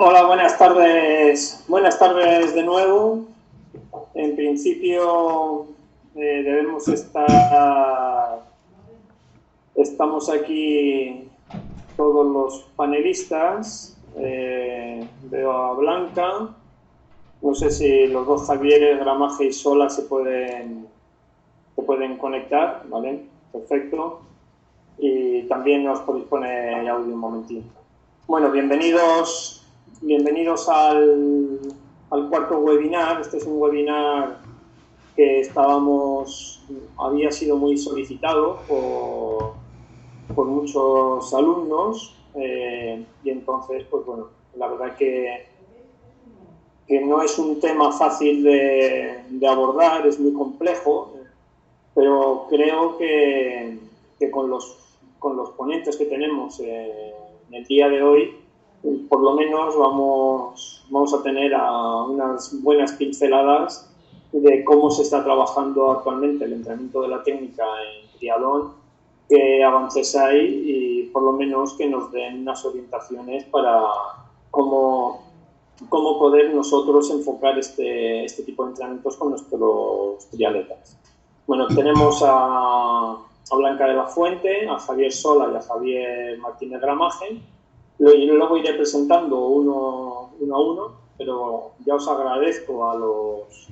Hola, buenas tardes. Buenas tardes de nuevo. En principio debemos estar. Estamos aquí todos los panelistas. Veo a Blanca. No sé si los dos Javieres, Gramaje y Sola se pueden conectar, ¿vale? Perfecto. Y también nos podéis poner audio un momentito. Bueno, bienvenidos al cuarto webinar. Este es un webinar que había sido muy solicitado por muchos alumnos y entonces, pues bueno, la verdad que no es un tema fácil de abordar, es muy complejo, pero creo que con los ponentes que tenemos en el día de hoy, por lo menos vamos a tener unas buenas pinceladas de cómo se está trabajando actualmente el entrenamiento de la técnica en triatlón, qué avances hay y por lo menos que nos den unas orientaciones para cómo poder nosotros enfocar este tipo de entrenamientos con nuestros triatletas. Bueno, tenemos a Blanca de la Fuente, a Javier Sola y a Javier Martínez Gramaje. Luego iré presentando uno a uno, pero ya os agradezco a los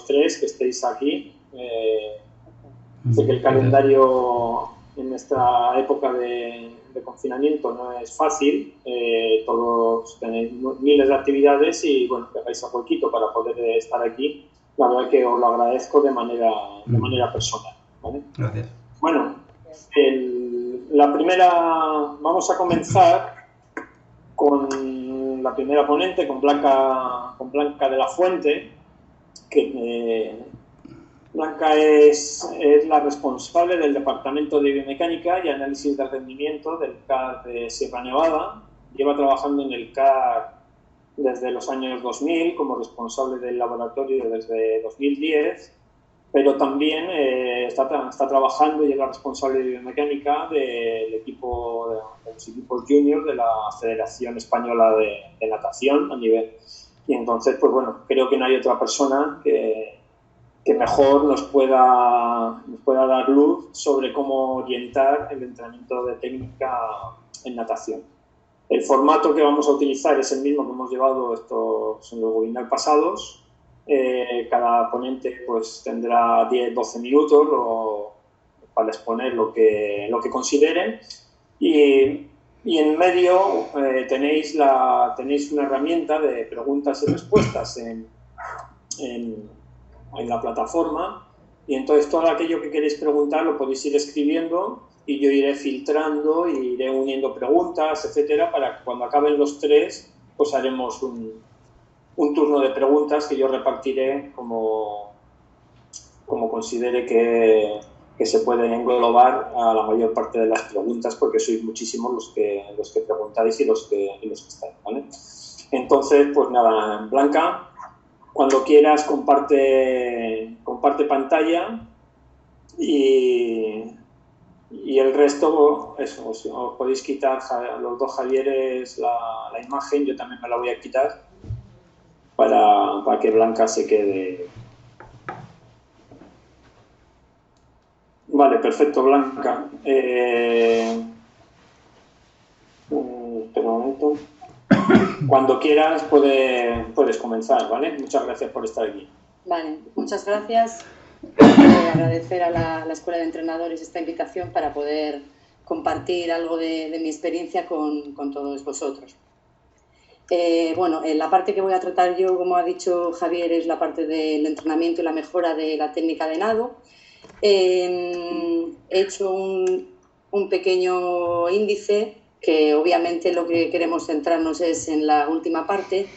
tres que estéis aquí. Sé que el calendario en esta época de confinamiento no es fácil, todos tenéis miles de actividades y bueno, que hagáis a poquito para poder estar aquí. La verdad que os lo agradezco de manera personal, ¿vale? Gracias. Bueno, vamos a comenzar con la primera ponente, con Blanca de la Fuente, que Blanca es la responsable del Departamento de Biomecánica y Análisis de Rendimiento del CAR de Sierra Nevada. Lleva trabajando en el CAR desde los años 2000 como responsable del laboratorio desde 2010, pero también está trabajando y es la responsable de biomecánica de los equipos juniors de la Federación Española de Natación a nivel. Y entonces, pues bueno, creo que no hay otra persona que mejor nos pueda dar luz sobre cómo orientar el entrenamiento de técnica en natación. El formato que vamos a utilizar es el mismo que hemos llevado en los webinars pasados. Cada ponente pues tendrá 10-12 minutos para exponer lo que consideren y en medio tenéis una herramienta de preguntas y respuestas en la plataforma, y entonces todo aquello que queréis preguntar lo podéis ir escribiendo y yo iré filtrando y iré uniendo preguntas, etcétera, para que cuando acaben los tres pues haremos un turno de preguntas que yo repartiré como considere que se pueden englobar a la mayor parte de las preguntas, porque sois muchísimos los que preguntáis y los que estáis, ¿vale? Entonces, pues nada, Blanca, cuando quieras comparte pantalla y el resto, eso, os podéis quitar a los dos Javieres la imagen, yo también me la voy a quitar para que Blanca se quede. Vale, perfecto, Blanca. Espera un momento. Cuando quieras puedes comenzar, ¿vale? Muchas gracias por estar aquí. Vale, muchas gracias. Agradecer a la Escuela de Entrenadores esta invitación para poder compartir algo de mi experiencia con todos vosotros. Bueno, la parte que voy a tratar yo, como ha dicho Javier, es la parte del entrenamiento y la mejora de la técnica de nado. He hecho un pequeño índice que obviamente lo que queremos centrarnos es en la última parte,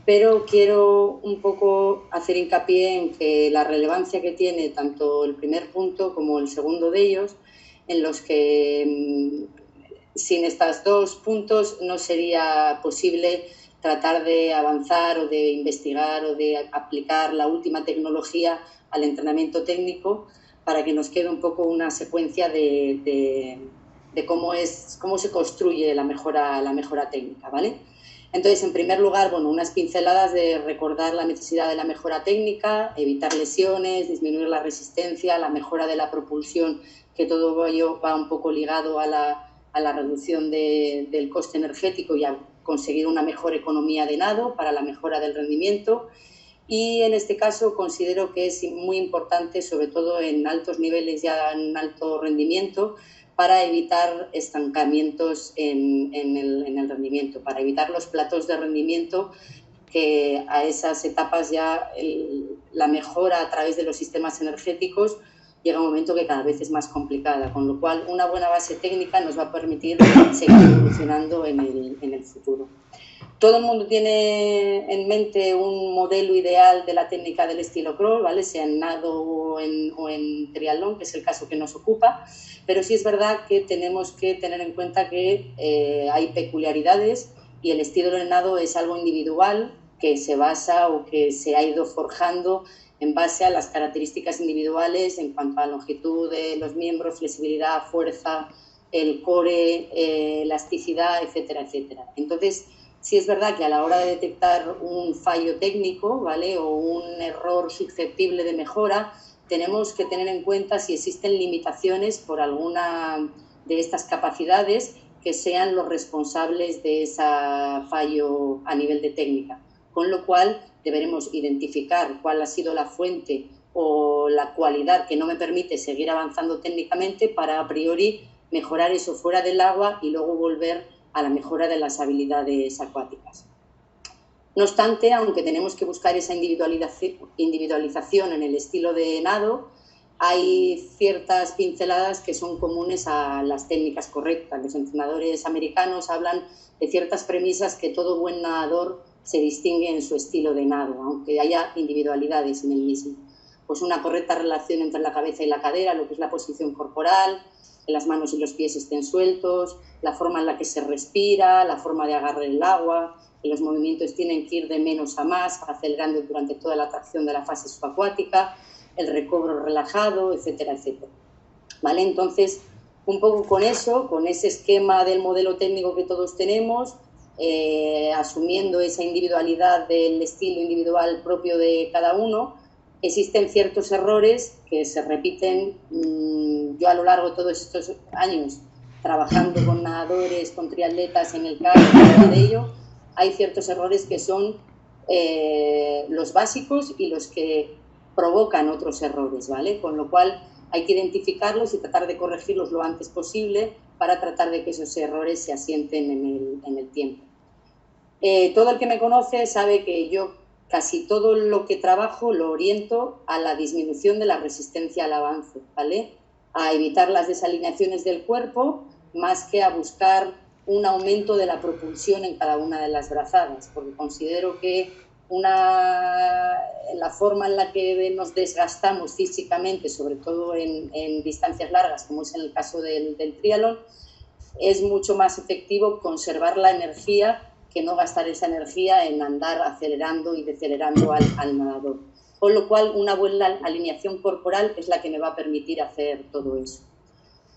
pero quiero un poco hacer hincapié en que la relevancia que tiene tanto el primer punto como el segundo de ellos, en los que sin estos dos puntos no sería posible tratar de avanzar o de investigar o de aplicar la última tecnología al entrenamiento técnico, para que nos quede un poco una secuencia de cómo se construye la mejora técnica, ¿vale? Entonces, en primer lugar, bueno, unas pinceladas de recordar la necesidad de la mejora técnica, evitar lesiones, disminuir la resistencia, la mejora de la propulsión, que todo ello va un poco ligado a la reducción del coste energético y a conseguir una mejor economía de nado para la mejora del rendimiento. Y en este caso considero que es muy importante, sobre todo en altos niveles, ya en alto rendimiento, para evitar estancamientos en el rendimiento, para evitar los platos de rendimiento, que a esas etapas ya la mejora a través de los sistemas energéticos llega un momento que cada vez es más complicada, con lo cual una buena base técnica nos va a permitir seguir evolucionando en el futuro. Todo el mundo tiene en mente un modelo ideal de la técnica del estilo crawl, ¿vale? Sea en nado o en triatlón, que es el caso que nos ocupa, pero sí es verdad que tenemos que tener en cuenta que hay peculiaridades y el estilo del nado es algo individual que se basa o que se ha ido forjando en base a las características individuales en cuanto a longitud de los miembros, flexibilidad, fuerza, el core, elasticidad, etcétera, etcétera. Entonces, sí es verdad que a la hora de detectar un fallo técnico, ¿vale?, o un error susceptible de mejora, tenemos que tener en cuenta si existen limitaciones por alguna de estas capacidades que sean los responsables de ese fallo a nivel de técnica. Con lo cual, deberemos identificar cuál ha sido la fuente o la cualidad que no me permite seguir avanzando técnicamente para a priori mejorar eso fuera del agua y luego volver a la mejora de las habilidades acuáticas. No obstante, aunque tenemos que buscar esa individualización en el estilo de nado, hay ciertas pinceladas que son comunes a las técnicas correctas. Los entrenadores americanos hablan de ciertas premisas que todo buen nadador se distingue en su estilo de nado, aunque haya individualidades en el mismo. Pues una correcta relación entre la cabeza y la cadera, lo que es la posición corporal, que las manos y los pies estén sueltos, la forma en la que se respira, la forma de agarrar el agua, que los movimientos tienen que ir de menos a más, acelerando durante toda la tracción de la fase subacuática, el recobro relajado, etcétera, etcétera. ¿Vale? Entonces, un poco con eso, con ese esquema del modelo técnico que todos tenemos, asumiendo esa individualidad del estilo individual propio de cada uno, existen ciertos errores que se repiten. Yo a lo largo de todos estos años trabajando con nadadores, con triatletas en el caso de ello, hay ciertos errores que son los básicos y los que provocan otros errores, ¿vale? Con lo cual hay que identificarlos y tratar de corregirlos lo antes posible para tratar de que esos errores se asienten en el tiempo. Todo el que me conoce sabe que yo casi todo lo que trabajo lo oriento a la disminución de la resistencia al avance, ¿vale? A evitar las desalineaciones del cuerpo más que a buscar un aumento de la propulsión en cada una de las brazadas, porque considero que la forma en la que nos desgastamos físicamente, sobre todo en distancias largas, como es en el caso del triatlón, es mucho más efectivo conservar la energía que no gastar esa energía en andar acelerando y decelerando al nadador. Con lo cual, una buena alineación corporal es la que me va a permitir hacer todo eso.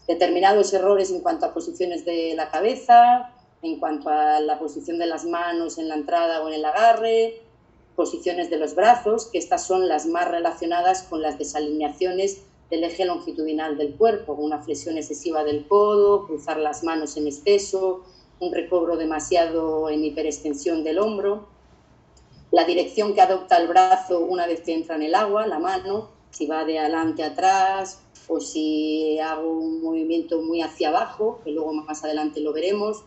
Determinados errores en cuanto a posiciones de la cabeza, en cuanto a la posición de las manos en la entrada o en el agarre, posiciones de los brazos, que estas son las más relacionadas con las desalineaciones del eje longitudinal del cuerpo, una flexión excesiva del codo, cruzar las manos en exceso, un recobro demasiado en hiperextensión del hombro, la dirección que adopta el brazo una vez que entra en el agua, la mano, si va de adelante a atrás o si hago un movimiento muy hacia abajo, que luego más adelante lo veremos,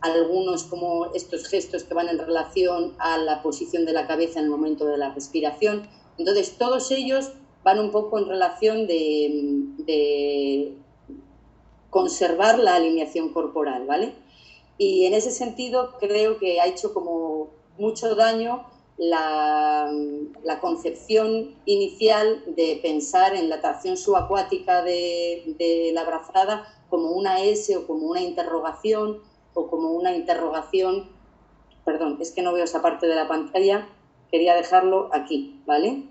algunos como estos gestos que van en relación a la posición de la cabeza en el momento de la respiración. Entonces, todos ellos van un poco en relación de conservar la alineación corporal, ¿vale? Y en ese sentido creo que ha hecho como mucho daño la concepción inicial de pensar en la tracción subacuática de la brazada como una S o como una interrogación, perdón, es que no veo esa parte de la pantalla, quería dejarlo aquí, ¿vale?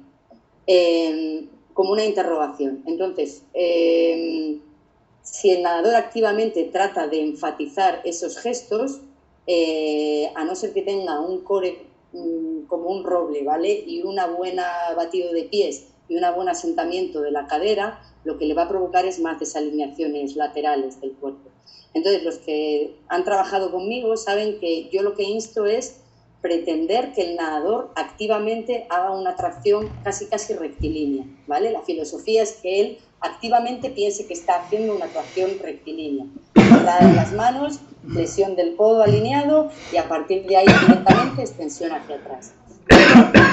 Como una interrogación. Entonces, Si el nadador activamente trata de enfatizar esos gestos, a no ser que tenga un core como un roble, ¿vale? Y una buena batido de pies y un buen asentamiento de la cadera, lo que le va a provocar es más desalineaciones laterales del cuerpo. Entonces, los que han trabajado conmigo saben que yo lo que insto es pretender que el nadador activamente haga una tracción casi rectilínea, ¿vale? La filosofía es que él activamente piense que está haciendo una tracción rectilínea. Cerrar las manos, flexión del codo alineado y a partir de ahí directamente extensión hacia atrás.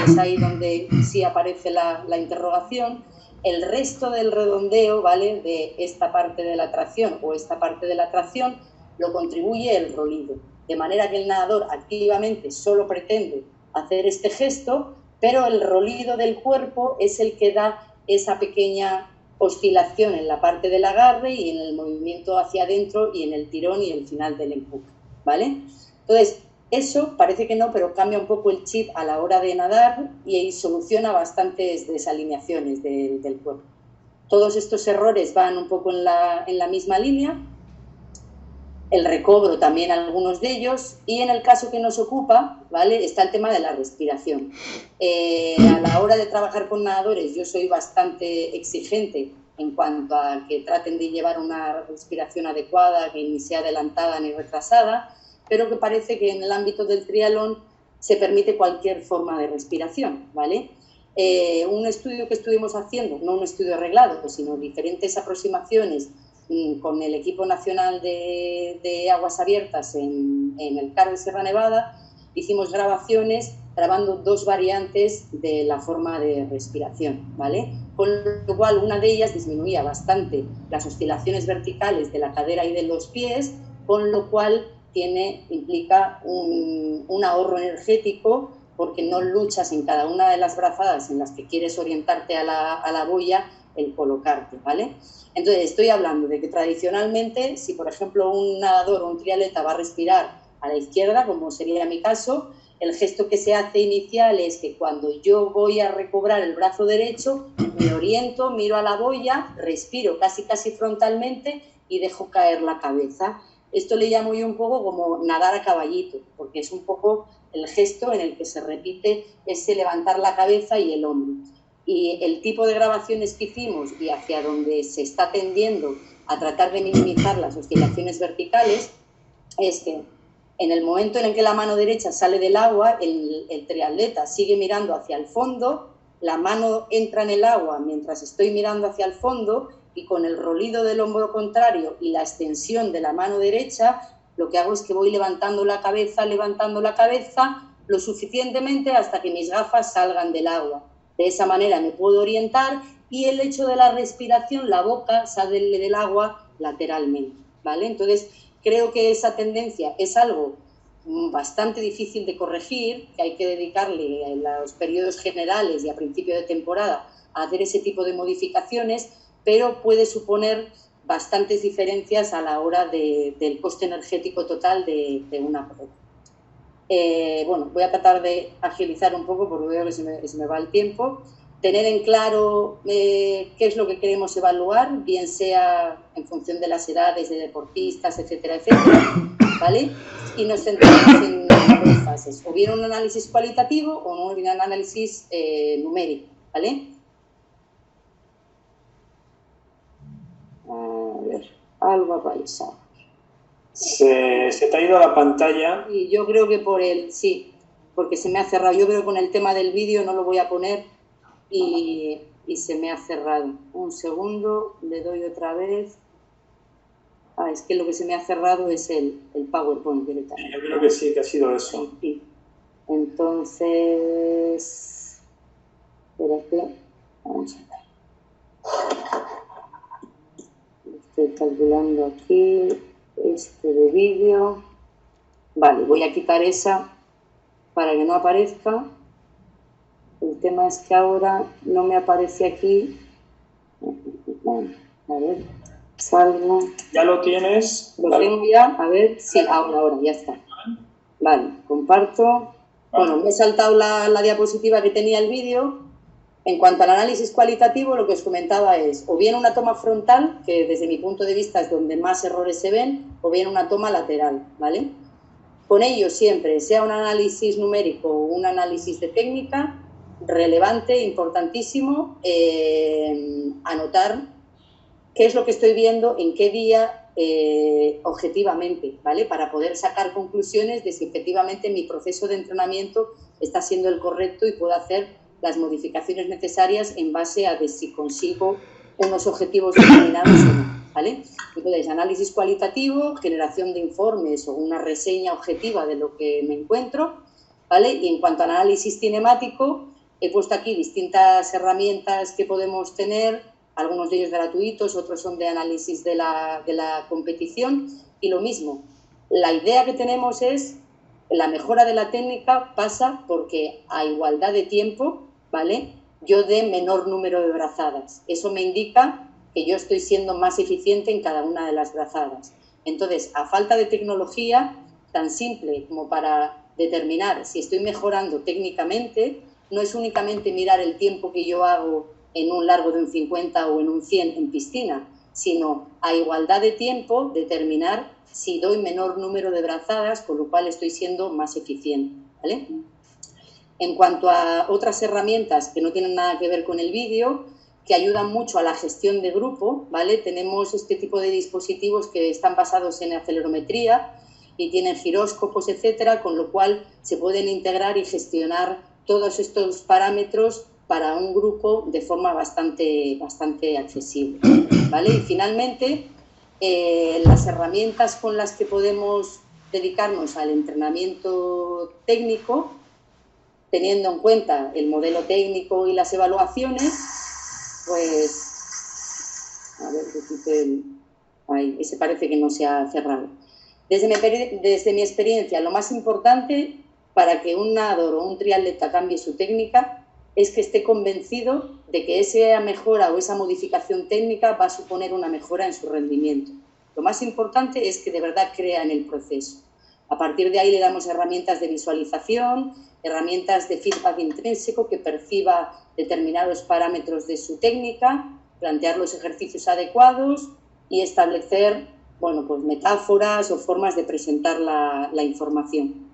Es ahí donde sí aparece la interrogación. El resto del redondeo, ¿vale?, de esta parte de la tracción o esta parte de la tracción lo contribuye el rolido. De manera que el nadador activamente solo pretende hacer este gesto, pero el rolido del cuerpo es el que da esa pequeña oscilación en la parte del agarre y en el movimiento hacia adentro y en el tirón y el final del empuje, ¿vale? Entonces, eso parece que no, pero cambia un poco el chip a la hora de nadar y soluciona bastantes desalineaciones del cuerpo. Todos estos errores van un poco en la misma línea. El recobro también algunos de ellos, y en el caso que nos ocupa, ¿vale?, está el tema de la respiración. A la hora de trabajar con nadadores yo soy bastante exigente en cuanto a que traten de llevar una respiración adecuada, que ni sea adelantada ni retrasada, pero que parece que en el ámbito del triatlón se permite cualquier forma de respiración, ¿vale? Un estudio que estuvimos haciendo, no un estudio arreglado, sino diferentes aproximaciones con el equipo nacional de aguas abiertas en el CAR de Sierra Nevada, hicimos grabaciones grabando dos variantes de la forma de respiración, ¿vale? Con lo cual una de ellas disminuía bastante las oscilaciones verticales de la cadera y de los pies, con lo cual implica un ahorro energético porque no luchas en cada una de las brazadas en las que quieres orientarte a la boya el colocarte, ¿vale? Entonces, estoy hablando de que tradicionalmente, si por ejemplo un nadador o un triatleta va a respirar a la izquierda, como sería mi caso, el gesto que se hace inicial es que cuando yo voy a recobrar el brazo derecho, me oriento, miro a la boya, respiro casi frontalmente y dejo caer la cabeza. Esto le llamo yo un poco como nadar a caballito, porque es un poco el gesto en el que se repite ese levantar la cabeza y el hombro. Y el tipo de grabaciones que hicimos y hacia donde se está tendiendo a tratar de minimizar las oscilaciones verticales es que en el momento en el que la mano derecha sale del agua, el triatleta sigue mirando hacia el fondo, la mano entra en el agua mientras estoy mirando hacia el fondo y con el rolido del hombro contrario y la extensión de la mano derecha, lo que hago es que voy levantando la cabeza lo suficientemente hasta que mis gafas salgan del agua. De esa manera me puedo orientar y el hecho de la respiración, la boca sale del agua lateralmente, ¿vale? Entonces, creo que esa tendencia es algo bastante difícil de corregir, que hay que dedicarle en los periodos generales y a principio de temporada a hacer ese tipo de modificaciones, pero puede suponer bastantes diferencias a la hora del coste energético total de una prueba. Bueno, voy a tratar de agilizar un poco porque veo que se me va el tiempo. Tener en claro qué es lo que queremos evaluar, bien sea en función de las edades de deportistas, etcétera, ¿vale? Y nos centramos en dos fases, o bien un análisis cualitativo o un análisis numérico, ¿vale? A ver, algo ha pasado. Se te ha ido la pantalla. Y yo creo que sí, porque se me ha cerrado. Yo creo que con el tema del vídeo no lo voy a poner y se me ha cerrado. Un segundo, le doy otra vez. Es que lo que se me ha cerrado es el PowerPoint directamente. Yo creo que sí, que ha sido eso. Sí. Entonces, espérate, vamos a ver. Estoy calculando aquí este de vídeo. Vale, voy a quitar esa para que no aparezca. El tema es que ahora no me aparece aquí. A ver, salgo. ¿Ya lo tienes? Lo tengo ya, a ver, sí, ahora, ya está. Vale, comparto. Bueno, me he saltado la diapositiva que tenía el vídeo. En cuanto al análisis cualitativo, lo que os comentaba es o bien una toma frontal, que desde mi punto de vista es donde más errores se ven, o bien una toma lateral, ¿vale? Con ello siempre, sea un análisis numérico o un análisis de técnica, relevante, importantísimo, anotar qué es lo que estoy viendo, en qué día, objetivamente, ¿vale? Para poder sacar conclusiones de si efectivamente mi proceso de entrenamiento está siendo el correcto y puedo hacer las modificaciones necesarias en base a de si consigo unos objetivos determinados o no, ¿vale? Entonces, análisis cualitativo, generación de informes o una reseña objetiva de lo que me encuentro, ¿vale? Y en cuanto al análisis cinemático, he puesto aquí distintas herramientas que podemos tener, algunos de ellos gratuitos, otros son de análisis de la competición, y lo mismo, la idea que tenemos es la mejora de la técnica pasa porque a igualdad de tiempo, ¿vale?, yo dé menor número de brazadas. Eso me indica que yo estoy siendo más eficiente en cada una de las brazadas. Entonces, a falta de tecnología tan simple como para determinar si estoy mejorando técnicamente, no es únicamente mirar el tiempo que yo hago en un largo de un 50 o en un 100 en piscina, sino a igualdad de tiempo determinar si doy menor número de brazadas, con lo cual estoy siendo más eficiente, ¿vale? En cuanto a otras herramientas que no tienen nada que ver con el vídeo, que ayudan mucho a la gestión de grupo, ¿vale? Tenemos este tipo de dispositivos que están basados en acelerometría y tienen giróscopos, etcétera, con lo cual se pueden integrar y gestionar todos estos parámetros para un grupo de forma bastante accesible, ¿vale? Y finalmente, las herramientas con las que podemos dedicarnos al entrenamiento técnico, teniendo en cuenta el modelo técnico y las evaluaciones, pues, a ver, ahí, ese parece que no se ha cerrado. Desde mi experiencia, lo más importante para que un nadador o un triatleta cambie su técnica es que esté convencido de que esa mejora o esa modificación técnica va a suponer una mejora en su rendimiento. Lo más importante es que de verdad crea en el proceso. A partir de ahí le damos herramientas de visualización, herramientas de feedback intrínseco que perciba determinados parámetros de su técnica, plantear los ejercicios adecuados y establecer, bueno, pues metáforas o formas de presentar la información.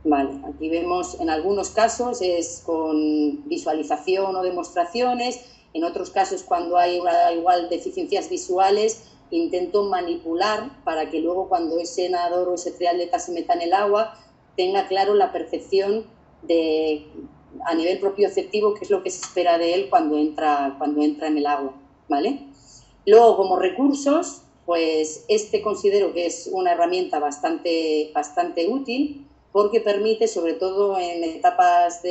Vale, aquí vemos en algunos casos es con visualización o demostraciones, en otros casos cuando hay igual deficiencias visuales intento manipular para que luego cuando ese nadador o ese triatleta se meta en el agua tenga claro la percepción de, a nivel propioceptivo, qué es lo que se espera de él cuando entra en el agua, ¿vale? Luego, como recursos, pues considero que es una herramienta bastante útil porque permite, sobre todo en etapas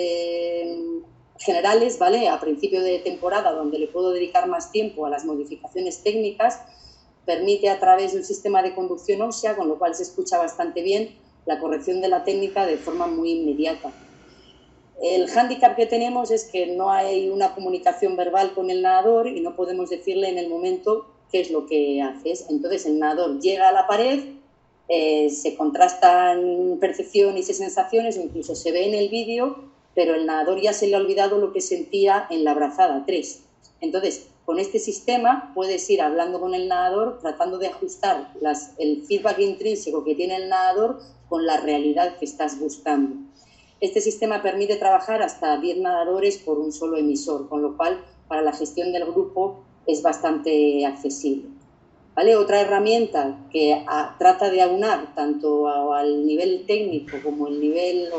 generales, ¿vale?, a principio de temporada, donde le puedo dedicar más tiempo a las modificaciones técnicas, permite a través de un sistema de conducción ósea, con lo cual se escucha bastante bien, la corrección de la técnica de forma muy inmediata. El hándicap que tenemos es que no hay una comunicación verbal con el nadador y no podemos decirle en el momento qué es lo que haces. Entonces el nadador llega a la pared, se contrastan percepciones y sensaciones, incluso se ve en el vídeo, pero el nadador ya se le ha olvidado lo que sentía en la brazada 3. Entonces, con este sistema puedes ir hablando con el nadador, tratando de ajustar el feedback intrínseco que tiene el nadador con la realidad que estás buscando. Este sistema permite trabajar hasta 10 nadadores por un solo emisor, con lo cual para la gestión del grupo es bastante accesible, ¿vale? Otra herramienta que trata de aunar tanto al nivel técnico como el nivel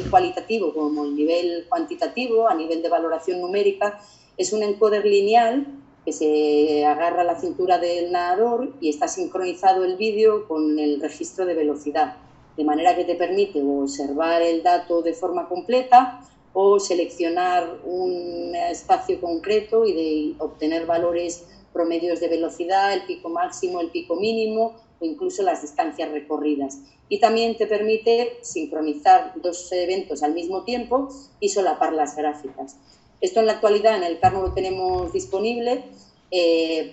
cualitativo como el nivel cuantitativo, a nivel de valoración numérica, es un encoder lineal que se agarra a la cintura del nadador y está sincronizado el vídeo con el registro de velocidad, de manera que te permite observar el dato de forma completa o seleccionar un espacio concreto y de obtener valores promedios de velocidad, el pico máximo, el pico mínimo o incluso las distancias recorridas. Y también te permite sincronizar dos eventos al mismo tiempo y solapar las gráficas. Esto en la actualidad en el CAR no lo tenemos disponible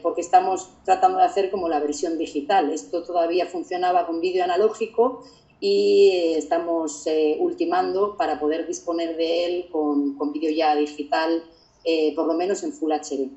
porque estamos tratando de hacer como la versión digital. Esto todavía funcionaba con vídeo analógico y estamos ultimando para poder disponer de él con vídeo ya digital, por lo menos en Full HD,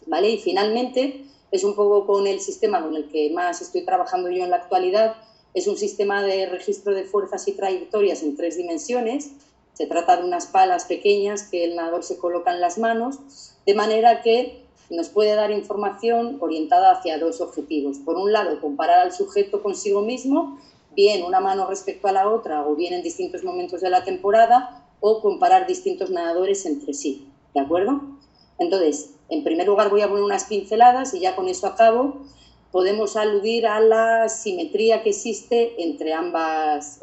¿vale? Y finalmente, es un poco con el sistema con el que más estoy trabajando yo en la actualidad. Es un sistema de registro de fuerzas y trayectorias en 3 dimensiones. Se trata de unas palas pequeñas que el nadador se coloca en las manos, de manera que nos puede dar información orientada hacia 2 objetivos. Por un lado, comparar al sujeto consigo mismo, bien una mano respecto a la otra o bien en distintos momentos de la temporada, o comparar distintos nadadores entre sí, ¿de acuerdo? Entonces, en primer lugar voy a poner unas pinceladas y ya con eso acabo. Podemos aludir a la simetría que existe entre ambas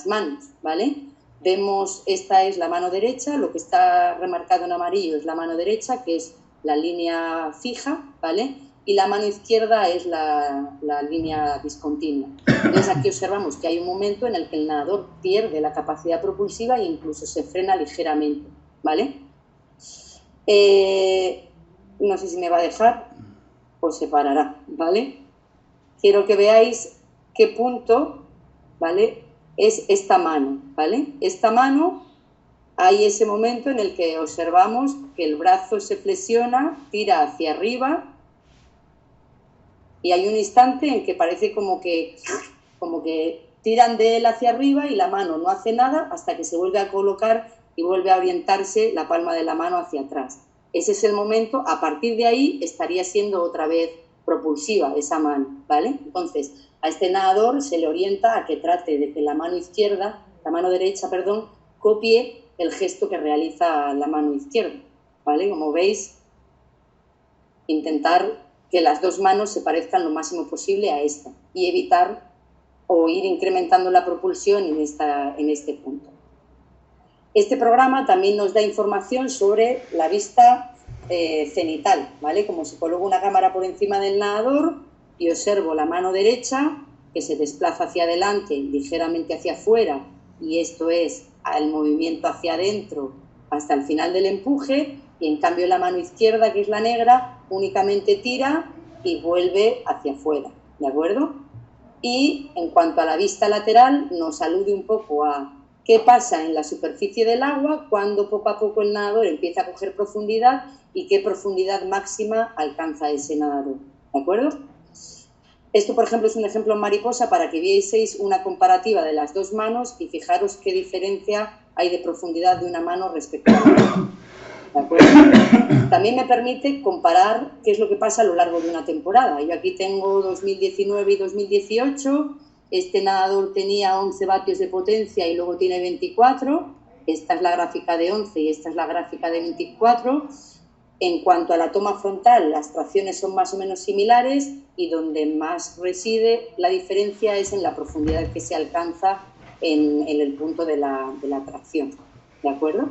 manos, ¿vale? Vemos, esta es la mano derecha, lo que está remarcado en amarillo es la mano derecha, que es la línea fija, ¿vale? Y la mano izquierda es la línea discontinua. Entonces aquí observamos que hay un momento en el que el nadador pierde la capacidad propulsiva e incluso se frena ligeramente, ¿vale? No sé si me va a dejar o se parará, ¿vale? Quiero que veáis qué punto, ¿vale?, es esta mano, ¿vale? Esta mano, hay ese momento en el que observamos que el brazo se flexiona, tira hacia arriba y hay un instante en que parece como que tiran de él hacia arriba y la mano no hace nada hasta que se vuelve a colocar y vuelve a orientarse la palma de la mano hacia atrás. Ese es el momento, a partir de ahí estaría siendo otra vez propulsiva esa mano, ¿vale? Entonces, a este nadador se le orienta a que trate de que la mano derecha, copie el gesto que realiza la mano izquierda, ¿vale? Como veis, intentar que las 2 manos se parezcan lo máximo posible a esta y evitar o ir incrementando la propulsión en este punto. Este programa también nos da información sobre la vista cenital, ¿vale? Como se coloca una cámara por encima del nadador y observo la mano derecha que se desplaza hacia adelante, ligeramente hacia afuera, y esto es el movimiento hacia adentro hasta el final del empuje, y en cambio la mano izquierda, que es la negra, únicamente tira y vuelve hacia afuera, ¿de acuerdo? Y en cuanto a la vista lateral, nos alude un poco a qué pasa en la superficie del agua cuando poco a poco el nadador empieza a coger profundidad y qué profundidad máxima alcanza ese nadador, ¿de acuerdo? Esto, por ejemplo, es un ejemplo en mariposa para que vieseis una comparativa de las 2 manos y fijaros qué diferencia hay de profundidad de una mano respecto a la otra, ¿de acuerdo? También me permite comparar qué es lo que pasa a lo largo de una temporada. Yo aquí tengo 2019 y 2018, este nadador tenía 11 vatios de potencia y luego tiene 24, esta es la gráfica de 11 y esta es la gráfica de 24. En cuanto a la toma frontal, las tracciones son más o menos similares y donde más reside la diferencia es en la profundidad que se alcanza en el punto de la tracción, ¿de acuerdo?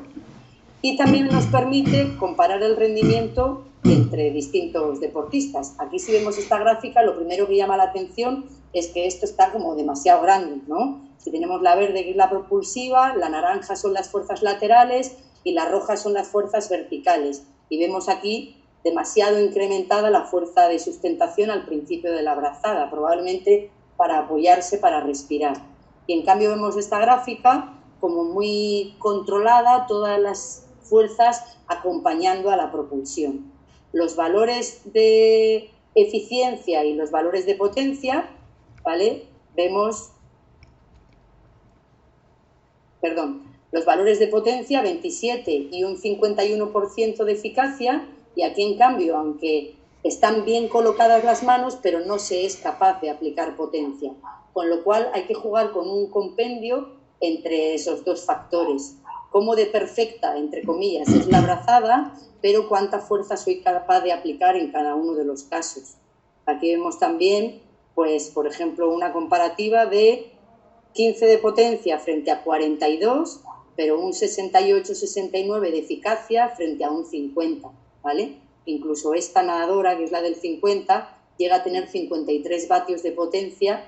Y también nos permite comparar el rendimiento entre distintos deportistas. Aquí si vemos esta gráfica, lo primero que llama la atención es que esto está como demasiado grande, ¿no? Si tenemos la verde, que es la propulsiva, la naranja son las fuerzas laterales y la roja son las fuerzas verticales. Y vemos aquí demasiado incrementada la fuerza de sustentación al principio de la brazada, probablemente para apoyarse, para respirar. Y en cambio vemos esta gráfica como muy controlada, todas las fuerzas acompañando a la propulsión. Los valores de eficiencia y los valores de potencia, ¿vale? Vemos, los valores de potencia, 27 y un 51% de eficacia, y aquí en cambio, aunque están bien colocadas las manos, pero no se es capaz de aplicar potencia, con lo cual hay que jugar con un compendio entre esos 2 factores. Cómo de perfecta, entre comillas, es la brazada, pero cuánta fuerza soy capaz de aplicar en cada uno de los casos. Aquí vemos también, pues, por ejemplo, una comparativa de 15 de potencia frente a 42, pero un 68-69 de eficacia frente a un 50, ¿vale? Incluso esta nadadora, que es la del 50, llega a tener 53 vatios de potencia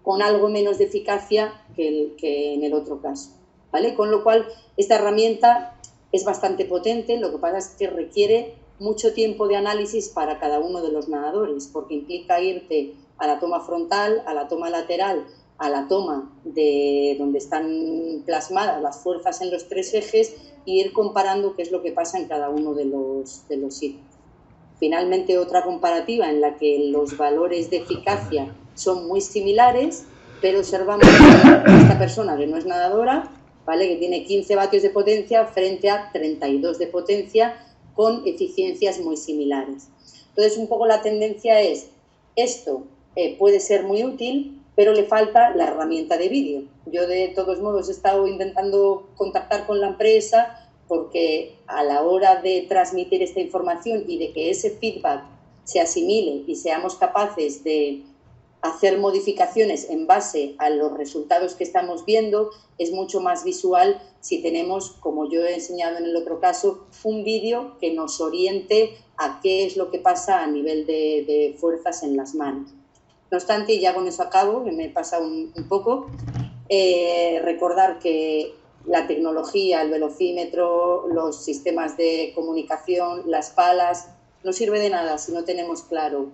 con algo menos de eficacia que en el otro caso, ¿vale? Con lo cual, esta herramienta es bastante potente, lo que pasa es que requiere mucho tiempo de análisis para cada uno de los nadadores, porque implica irte a la toma frontal, a la toma lateral, a la toma de donde están plasmadas las fuerzas en los 3 ejes y ir comparando qué es lo que pasa en cada uno de los sitios. Finalmente, otra comparativa en la que los valores de eficacia son muy similares, pero observamos a esta persona que no es nadadora, ¿vale?, que tiene 15 vatios de potencia frente a 32 de potencia, con eficiencias muy similares. Entonces, un poco la tendencia es, esto puede ser muy útil, pero le falta la herramienta de vídeo. Yo, de todos modos, he estado intentando contactar con la empresa porque a la hora de transmitir esta información y de que ese feedback se asimile y seamos capaces de hacer modificaciones en base a los resultados que estamos viendo, es mucho más visual si tenemos, como yo he enseñado en el otro caso, un vídeo que nos oriente a qué es lo que pasa a nivel de fuerzas en las manos. No obstante, y ya con eso acabo, que me pasa un poco, recordar que la tecnología, el velocímetro, los sistemas de comunicación, las palas, no sirve de nada si no tenemos claro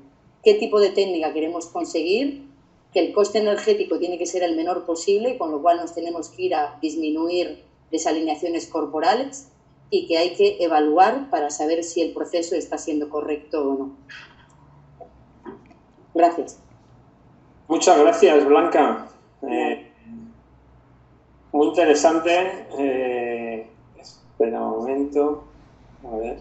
qué tipo de técnica queremos conseguir, que el coste energético tiene que ser el menor posible, con lo cual nos tenemos que ir a disminuir desalineaciones corporales y que hay que evaluar para saber si el proceso está siendo correcto o no. Gracias. Muchas gracias, Blanca. Muy interesante. Espera un momento. A ver.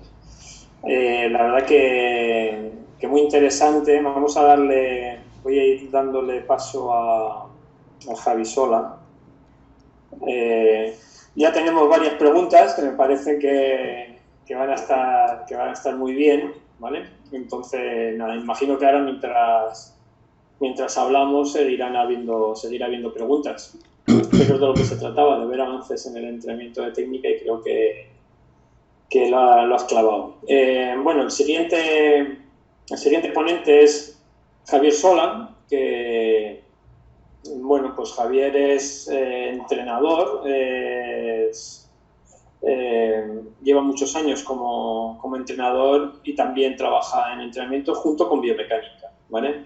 La verdad que muy interesante. Vamos a darle, voy a ir dándole paso a Javi Sola. Ya tenemos varias preguntas que me parece que van a estar muy bien, ¿vale? Entonces, nada, imagino que ahora mientras hablamos seguirá habiendo preguntas. Pero es de lo que se trataba, de ver avances en el entrenamiento de técnica, y creo que lo has clavado. Bueno, el siguiente ponente es Javier Sola, que, bueno, pues Javier es entrenador, lleva muchos años como entrenador y también trabaja en entrenamiento junto con biomecánica, ¿vale?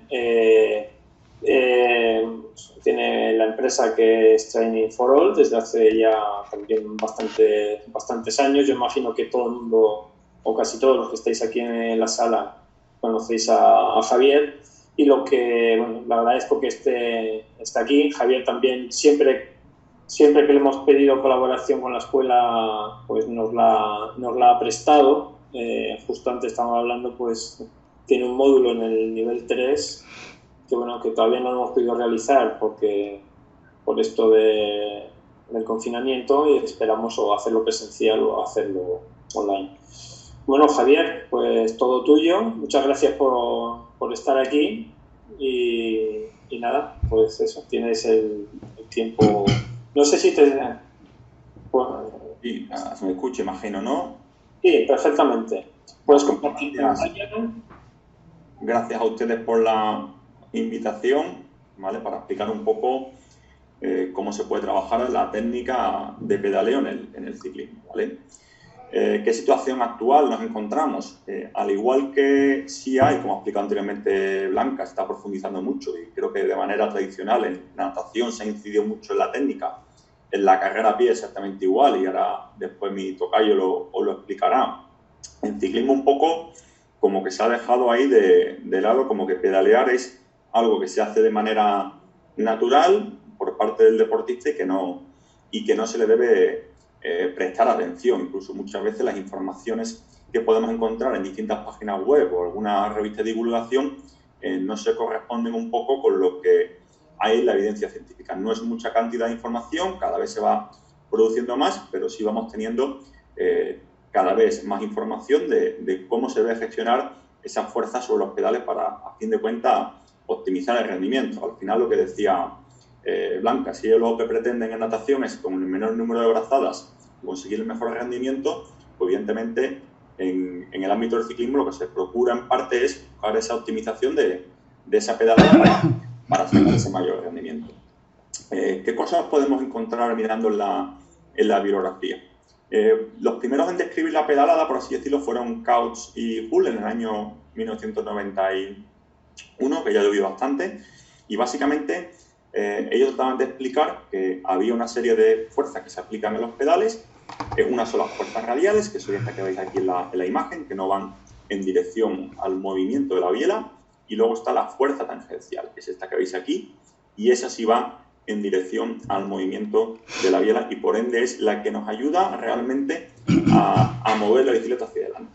Tiene la empresa que es Training for All desde hace ya también bastantes años. Yo imagino que todo el mundo, o casi todos los que estáis aquí en la sala, conocéis a Javier, y bueno, le agradezco que esté aquí. Javier también, siempre que le hemos pedido colaboración con la escuela, pues nos la ha prestado. Justo antes estábamos hablando, pues tiene un módulo en el nivel 3 que, bueno, que todavía no lo hemos podido realizar por esto del confinamiento, y esperamos o hacerlo presencial o hacerlo online. Bueno, Javier, pues todo tuyo. Muchas gracias por estar aquí y nada, pues eso, tienes el tiempo. No sé si te... Bueno, sí, se me escucha, imagino, ¿no? Sí, perfectamente. Puedes compartir pantalla. Gracias a ustedes por la invitación, ¿vale? Para explicar un poco cómo se puede trabajar la técnica de pedaleo en el ciclismo, ¿vale? ¿Qué situación actual nos encontramos? Al igual que sí hay, como ha explicado anteriormente Blanca, se está profundizando mucho, y creo que de manera tradicional en natación se ha incidido mucho en la técnica, en la carrera a pie exactamente igual, y ahora después mi tocayo os lo explicará. En ciclismo un poco como que se ha dejado ahí de lado, como que pedalear es algo que se hace de manera natural por parte del deportista y que no se le debe prestar atención. Incluso muchas veces las informaciones que podemos encontrar en distintas páginas web o alguna revista de divulgación no se corresponden un poco con lo que hay en la evidencia científica. No es mucha cantidad de información, cada vez se va produciendo más, pero sí vamos teniendo cada vez más información de cómo se debe gestionar esas fuerzas sobre los pedales para, a fin de cuentas, optimizar el rendimiento. Al final, lo que decía Blanca, si ellos lo que pretenden en natación es con el menor número de brazadas conseguir el mejor rendimiento, pues evidentemente en el ámbito del ciclismo lo que se procura en parte es buscar esa optimización de esa pedalada para sacar ese mayor rendimiento. ¿Qué cosas podemos encontrar mirando en la bibliografía? Los primeros en describir la pedalada, por así decirlo, fueron Couch y Hull en el año 1991, que ya llovió bastante, y básicamente ellos trataban de explicar que había una serie de fuerzas que se aplican en los pedales, unas son las fuerzas radiales, que son estas que veis aquí en la imagen, que no van en dirección al movimiento de la biela, y luego está la fuerza tangencial, que es esta que veis aquí, y esa sí va en dirección al movimiento de la biela y por ende es la que nos ayuda realmente a mover la bicicleta hacia adelante.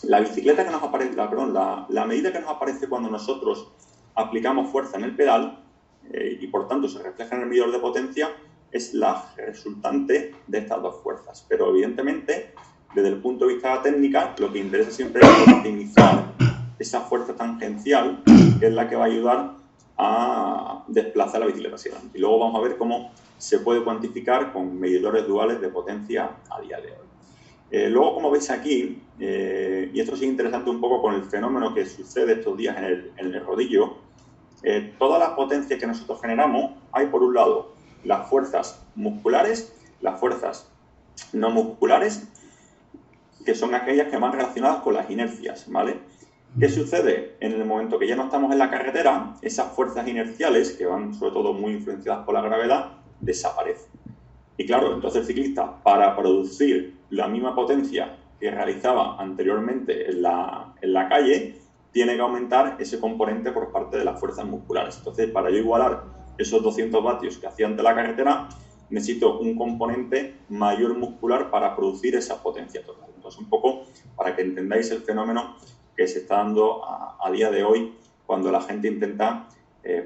La bicicleta que nos aparece, la medida que nos aparece cuando nosotros aplicamos fuerza en el pedal y por tanto se refleja en el medidor de potencia es la resultante de estas dos fuerzas. Pero evidentemente, desde el punto de vista de la técnica, lo que interesa siempre es optimizar esa fuerza tangencial, que es la que va a ayudar a desplazar la bicicleta hacia adelante. Y luego vamos a ver cómo se puede cuantificar con medidores duales de potencia a día de hoy. Luego, como veis aquí, y esto sí es interesante un poco con el fenómeno que sucede estos días en el rodillo, toda la potencia que nosotros generamos, hay por un lado las fuerzas musculares, las fuerzas no musculares, que son aquellas que van relacionadas con las inercias, ¿vale? ¿Qué sucede? En el momento que ya no estamos en la carretera, esas fuerzas inerciales, que van sobre todo muy influenciadas por la gravedad, desaparecen. Y claro, entonces el ciclista, para producir la misma potencia que realizaba anteriormente en la calle, tiene que aumentar ese componente por parte de las fuerzas musculares. Entonces, para yo igualar esos 200 vatios que hacía ante la carretera, necesito un componente mayor muscular para producir esa potencia total. Entonces, un poco para que entendáis el fenómeno que se está dando a día de hoy cuando la gente intenta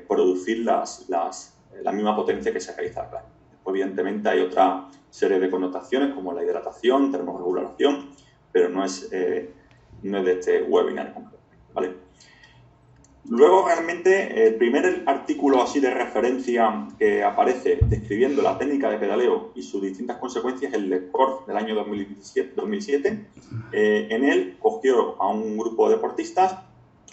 producir la misma potencia que se realiza acá. Después, evidentemente, hay otra serie de connotaciones como la hidratación, termorregulación, pero no es de este webinar concreto, ¿vale? Luego, realmente, el primer artículo así de referencia que aparece describiendo la técnica de pedaleo y sus distintas consecuencias es el de Korf del año 2007. En él cogió a un grupo de deportistas,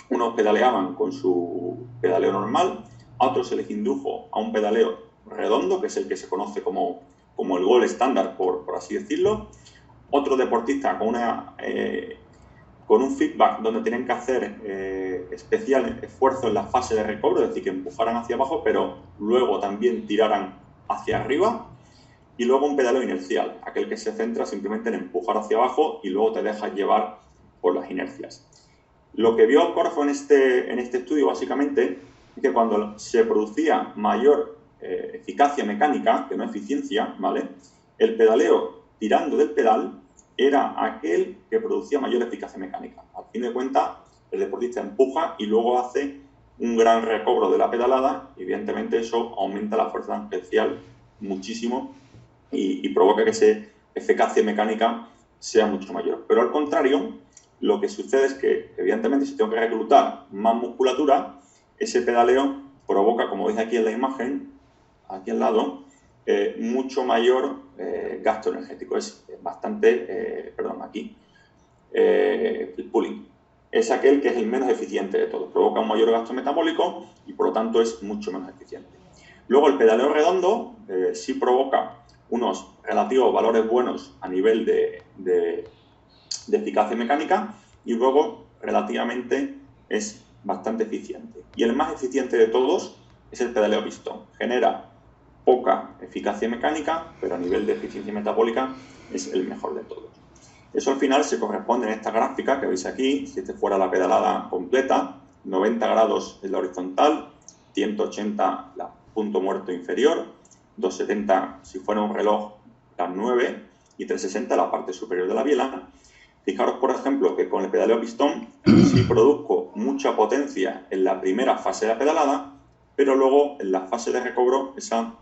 unos pedaleaban con su pedaleo normal, a otros se les indujo a un pedaleo redondo, que es el que se conoce como el gol estándar, por así decirlo. Otro deportista con un feedback donde tenían que hacer especial esfuerzo en la fase de recobro, es decir, que empujaran hacia abajo, pero luego también tiraran hacia arriba. Y luego un pedaleo inercial, aquel que se centra simplemente en empujar hacia abajo y luego te dejas llevar por las inercias. Lo que vio Korf en este estudio, básicamente, es que cuando se producía mayor eficacia mecánica, que no eficiencia, ¿vale?, el pedaleo tirando del pedal era aquel que producía mayor eficacia mecánica. Al fin de cuentas, el deportista empuja y luego hace un gran recobro de la pedalada y, evidentemente, eso aumenta la fuerza tangencial muchísimo y provoca que esa eficacia mecánica sea mucho mayor. Pero, al contrario, lo que sucede es que, evidentemente, si tengo que reclutar más musculatura, ese pedaleo provoca, como veis aquí en la imagen, aquí al lado, mucho mayor gasto energético. Es bastante, aquí, el pooling. Es aquel que es el menos eficiente de todos. Provoca un mayor gasto metabólico y, por lo tanto, es mucho menos eficiente. Luego, el pedaleo redondo sí provoca unos relativos valores buenos a nivel de eficacia mecánica y luego, relativamente, es bastante eficiente. Y el más eficiente de todos es el pedaleo pistón. Genera poca eficacia mecánica, pero a nivel de eficiencia metabólica es el mejor de todos. Eso al final se corresponde en esta gráfica que veis aquí. Si este fuera la pedalada completa, 90 grados en la horizontal, 180 la punto muerto inferior, 270 si fuera un reloj las 9 y 360 la parte superior de la biela. Fijaros, por ejemplo, que con el pedaleo pistón sí produzco mucha potencia en la primera fase de la pedalada, pero luego en la fase de recobro esa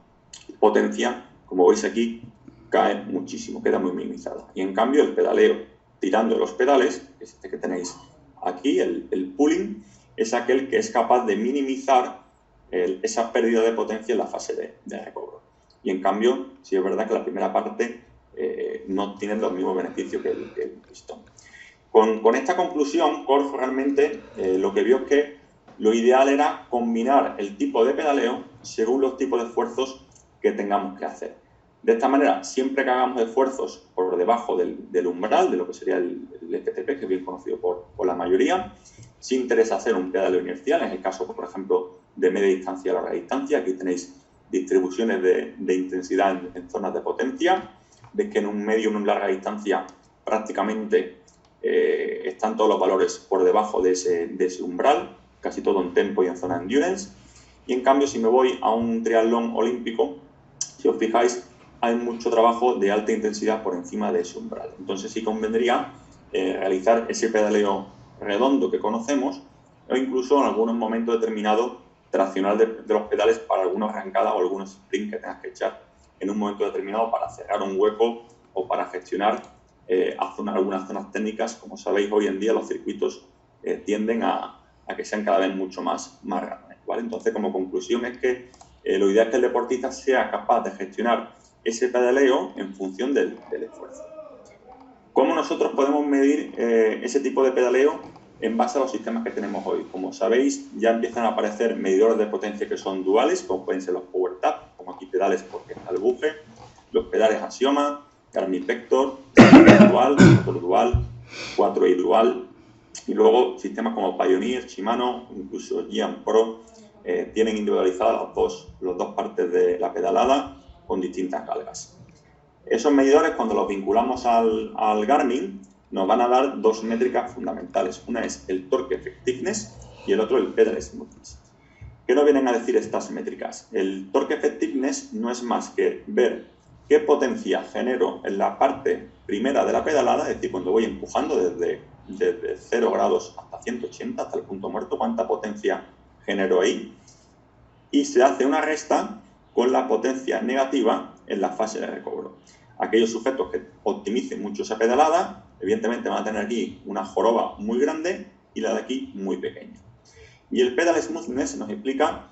potencia, como veis aquí, cae muchísimo, queda muy minimizada. Y en cambio el pedaleo tirando los pedales, que es este que tenéis aquí, el pooling, es aquel que es capaz de minimizar esa pérdida de potencia en la fase de recobro. Y en cambio, sí es verdad que la primera parte no tiene los mismos beneficios que el pistón. Con esta conclusión, Korf realmente lo que vio es que lo ideal era combinar el tipo de pedaleo según los tipos de esfuerzos que tengamos que hacer. De esta manera, siempre que hagamos esfuerzos por debajo del umbral, de lo que sería el FTP, que es bien conocido por la mayoría, sí interesa hacer un pedaleo inercial, en el caso, por ejemplo, de media distancia a larga distancia. Aquí tenéis distribuciones de intensidad en zonas de potencia. Veis que en un medio y en una larga distancia prácticamente están todos los valores por debajo de ese umbral, casi todo en tempo y en zona endurance. Y en cambio, si me voy a un triatlón olímpico, si os fijáis, hay mucho trabajo de alta intensidad por encima de ese umbral. Entonces sí convendría realizar ese pedaleo redondo que conocemos, o incluso en algunos momentos determinados traccionar de los pedales para alguna arrancada o algunos sprints que tengas que echar en un momento determinado para cerrar un hueco o para gestionar algunas zonas técnicas. Como sabéis, hoy en día los circuitos tienden a que sean cada vez mucho más grandes, ¿vale? Entonces, como conclusión es que lo ideal es que el deportista sea capaz de gestionar ese pedaleo en función del esfuerzo. ¿Cómo nosotros podemos medir ese tipo de pedaleo en base a los sistemas que tenemos hoy? Como sabéis, ya empiezan a aparecer medidores de potencia que son duales, como pueden ser los PowerTap, como aquí pedales porque está el buje, los pedales Axioma, Garmin Vector, dual, motor dual, 4i dual, y luego sistemas como Pioneer, Shimano, incluso Gian Pro, tienen individualizadas las dos partes de la pedalada con distintas cargas. Esos medidores, cuando los vinculamos al Garmin, nos van a dar dos métricas fundamentales. Una es el torque effectiveness y el otro el pedal smoothness. ¿Qué nos vienen a decir estas métricas? El torque effectiveness no es más que ver qué potencia genero en la parte primera de la pedalada, es decir, cuando voy empujando desde 0 grados hasta 180, hasta el punto muerto, cuánta potencia genero ahí. Y se hace una resta con la potencia negativa en la fase de recobro. Aquellos sujetos que optimicen mucho esa pedalada, evidentemente van a tener aquí una joroba muy grande y la de aquí muy pequeña. Y el pedal smoothness nos explica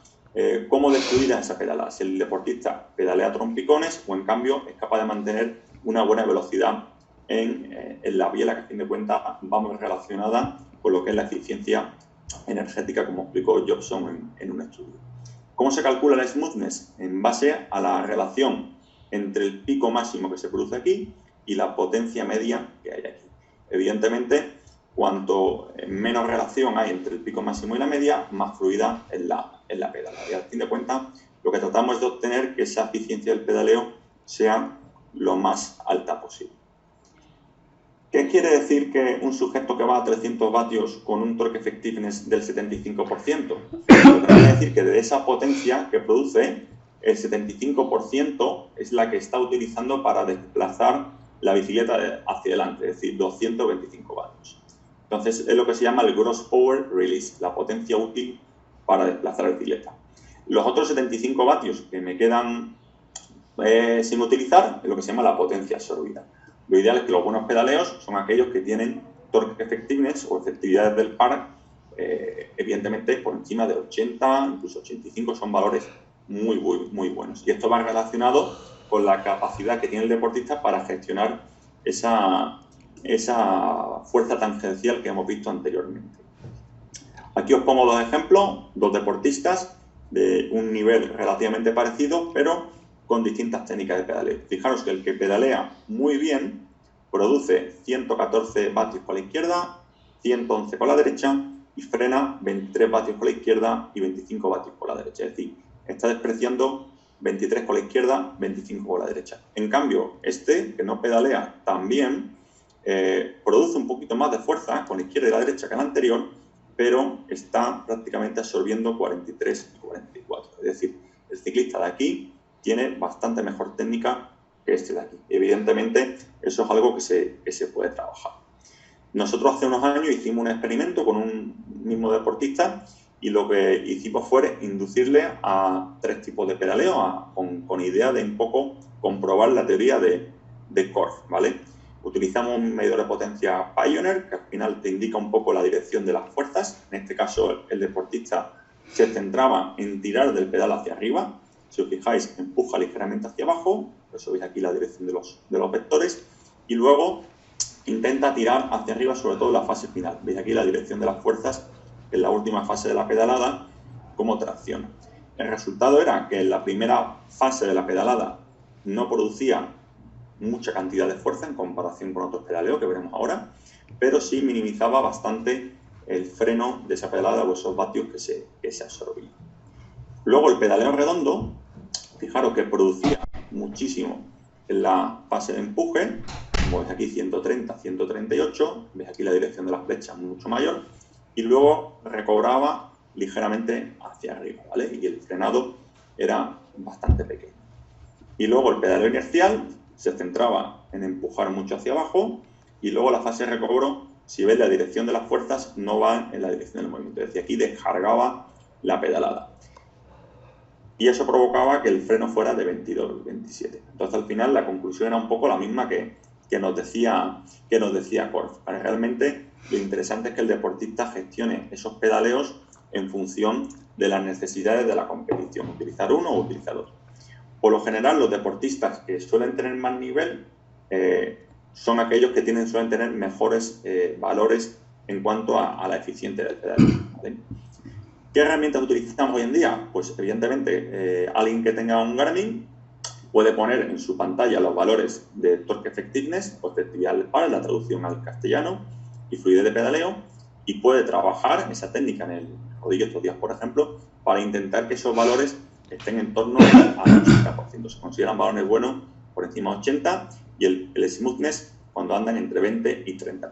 cómo destruir a esa pedalada. Si el deportista pedalea trompicones o en cambio es capaz de mantener una buena velocidad en la biela, que a fin de cuentas va muy relacionada con lo que es la eficiencia energética, como explicó Jobson en un estudio. ¿Cómo se calcula el smoothness? En base a la relación entre el pico máximo que se produce aquí y la potencia media que hay aquí. Evidentemente, cuanto menos relación hay entre el pico máximo y la media, más fluida es la pedalada. Y al fin de cuentas, lo que tratamos es de obtener que esa eficiencia del pedaleo sea lo más alta posible. ¿Qué quiere decir que un sujeto que va a 300 vatios con un torque effectiveness del 75%? Lo que quiere decir que de esa potencia que produce, el 75% es la que está utilizando para desplazar la bicicleta hacia adelante, es decir, 225 vatios. Entonces, es lo que se llama el gross power release, la potencia útil para desplazar la bicicleta. Los otros 75 vatios que me quedan sin utilizar es lo que se llama la potencia absorbida. Lo ideal es que los buenos pedaleos son aquellos que tienen torque effectiveness o efectividades del par, evidentemente por encima de 80, incluso 85, son valores muy buenos. Y esto va relacionado con la capacidad que tiene el deportista para gestionar esa fuerza tangencial que hemos visto anteriormente. Aquí os pongo dos ejemplos, dos deportistas de un nivel relativamente parecido, pero con distintas técnicas de pedaleo. Fijaros que el que pedalea muy bien produce 114 vatios con la izquierda, 111 con la derecha y frena 23 vatios con la izquierda y 25 vatios con la derecha. Es decir, está despreciando 23 con la izquierda, 25 con la derecha. En cambio, este, que no pedalea tan bien, produce un poquito más de fuerza con la izquierda y la derecha que el anterior, pero está prácticamente absorbiendo 43 y 44. Es decir, el ciclista de aquí tiene bastante mejor técnica que este de aquí. Evidentemente, eso es algo que se puede trabajar. Nosotros hace unos años hicimos un experimento con un mismo deportista y lo que hicimos fue inducirle a 3 tipos de pedaleo con idea de un poco comprobar la teoría de Korf, ¿vale? Utilizamos un medidor de potencia Pioneer, que al final te indica un poco la dirección de las fuerzas. En este caso, el deportista se centraba en tirar del pedal hacia arriba. Si os fijáis, empuja ligeramente hacia abajo, por eso veis aquí la dirección de los vectores, y luego intenta tirar hacia arriba, sobre todo en la fase final. Veis aquí la dirección de las fuerzas en la última fase de la pedalada, cómo tracciona. El resultado era que en la primera fase de la pedalada no producía mucha cantidad de fuerza en comparación con otros pedaleos que veremos ahora, pero sí minimizaba bastante el freno de esa pedalada o esos vatios que se absorbían. Luego el pedaleo redondo, fijaros que producía muchísimo en la fase de empuje, como veis aquí 130, 138, veis aquí la dirección de las flechas mucho mayor, y luego recobraba ligeramente hacia arriba, ¿vale? Y el frenado era bastante pequeño. Y luego el pedaleo inercial se centraba en empujar mucho hacia abajo, y luego la fase de recobro, si veis la dirección de las fuerzas, no va en la dirección del movimiento, es decir, aquí descargaba la pedalada. Y eso provocaba que el freno fuera de 22, 27. Entonces, al final, la conclusión era un poco la misma que nos decía Korf. Realmente, lo interesante es que el deportista gestione esos pedaleos en función de las necesidades de la competición, utilizar uno o utilizar otro. Por lo general, los deportistas que suelen tener más nivel son aquellos que suelen tener mejores valores en cuanto a la eficiencia del pedaleo, ¿vale? ¿Qué herramientas utilizamos hoy en día? Pues evidentemente alguien que tenga un Garmin puede poner en su pantalla los valores de torque effectiveness o efectividad del par, la traducción al castellano, y fluidez de pedaleo, y puede trabajar esa técnica en el rodillo estos días, por ejemplo, para intentar que esos valores estén en torno al 80%. Se consideran valores buenos por encima de 80% y el smoothness cuando andan entre 20 y 30%.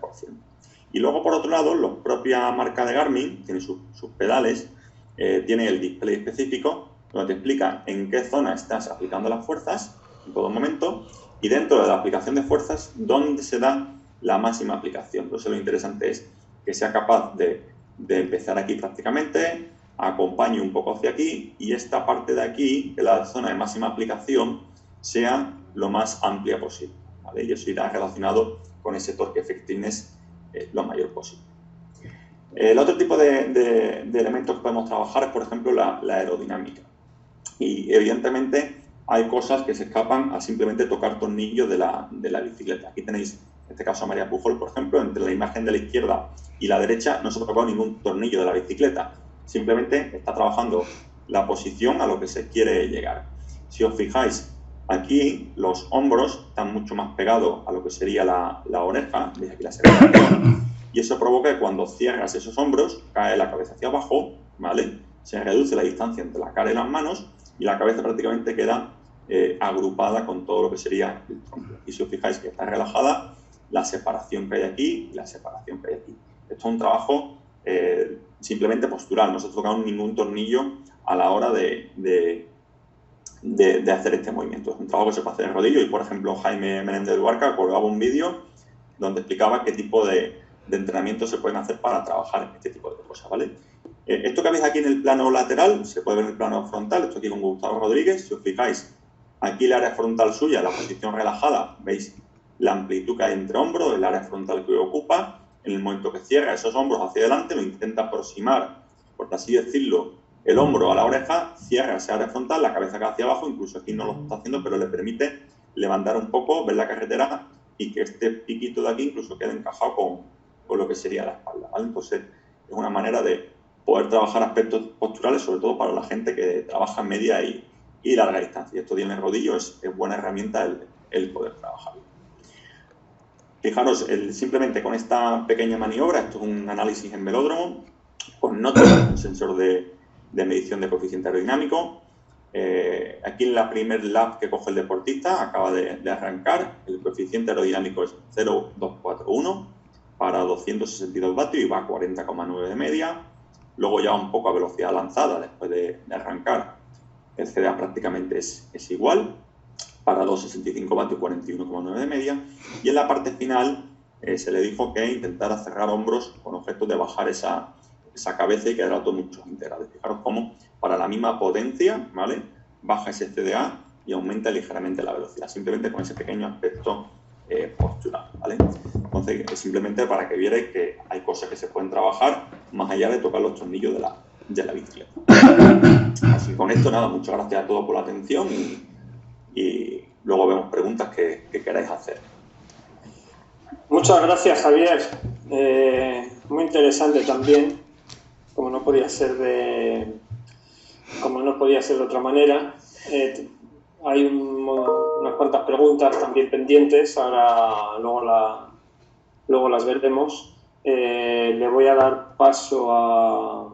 Y luego, por otro lado, la propia marca de Garmin tiene sus pedales, tiene el display específico donde te explica en qué zona estás aplicando las fuerzas en todo momento y dentro de la aplicación de fuerzas dónde se da la máxima aplicación. Entonces, lo interesante es que sea capaz de empezar aquí prácticamente, acompañe un poco hacia aquí y esta parte de aquí, que la zona de máxima aplicación, sea lo más amplia posible, ¿vale? Y eso irá relacionado con ese torque effectiveness lo mayor posible. El otro tipo de elementos que podemos trabajar es, por ejemplo, la aerodinámica. Y evidentemente hay cosas que se escapan a simplemente tocar tornillos de la bicicleta. Aquí tenéis, en este caso, a María Pujol, por ejemplo, entre la imagen de la izquierda y la derecha no se ha tocado ningún tornillo de la bicicleta. Simplemente está trabajando la posición a lo que se quiere llegar. Si os fijáis, aquí los hombros están mucho más pegados a lo que sería la oreja, veis aquí la separación, y eso provoca que cuando cierras esos hombros, cae la cabeza hacia abajo, ¿vale? Se reduce la distancia entre la cara y las manos y la cabeza prácticamente queda agrupada con todo lo que sería el tronco. Y si os fijáis que está relajada, la separación que hay aquí y la separación que hay aquí. Esto es un trabajo simplemente postural, no se ha tocado ningún tornillo a la hora de hacer este movimiento. Es un trabajo que se puede hacer en rodillo y, por ejemplo, Jaime Menéndez Duarca colgaba un vídeo donde explicaba qué tipo de entrenamiento se pueden hacer para trabajar este tipo de cosas, ¿vale? Esto que veis aquí en el plano lateral se puede ver en el plano frontal, esto aquí con Gustavo Rodríguez. Si os fijáis, aquí el área frontal suya, la posición relajada, veis la amplitud que hay entre hombros, el área frontal que ocupa. En el momento que cierra esos hombros hacia adelante, lo intenta aproximar, por así decirlo, el hombro a la oreja, cierra esa área frontal, la cabeza cae hacia abajo, incluso aquí no lo está haciendo, pero le permite levantar un poco, ver la carretera y que este piquito de aquí incluso quede encajado con lo que sería la espalda, ¿vale? Entonces, es una manera de poder trabajar aspectos posturales, sobre todo para la gente que trabaja en media y larga distancia. Esto tiene rodillo, es buena herramienta el poder trabajarlo. Fijaros, simplemente con esta pequeña maniobra, esto es un análisis en velódromo, con Noton, un sensor de medición de coeficiente aerodinámico. Aquí en la primer lap que coge el deportista, acaba de arrancar, el coeficiente aerodinámico es 0,241 para 262 vatios y va a 40,9 de media. Luego ya un poco a velocidad lanzada, después de arrancar, el CDA prácticamente es igual, para 265 vatios, 41,9 de media. Y en la parte final se le dijo que intentara cerrar hombros con objetos de bajar esa cabeza y quedar todo mucho integrado. Fijaros cómo para la misma potencia, ¿vale?, baja ese CDA y aumenta ligeramente la velocidad, simplemente con ese pequeño aspecto postural, ¿vale? Entonces, es simplemente para que vierais que hay cosas que se pueden trabajar más allá de tocar los tornillos de la bicicleta. Así que con esto, nada, muchas gracias a todos por la atención y luego vemos preguntas que queráis hacer. Muchas gracias, Javier. Muy interesante también, como no podía ser de otra manera. Hay unas cuantas preguntas también pendientes, ahora luego las veremos. Le voy a dar paso a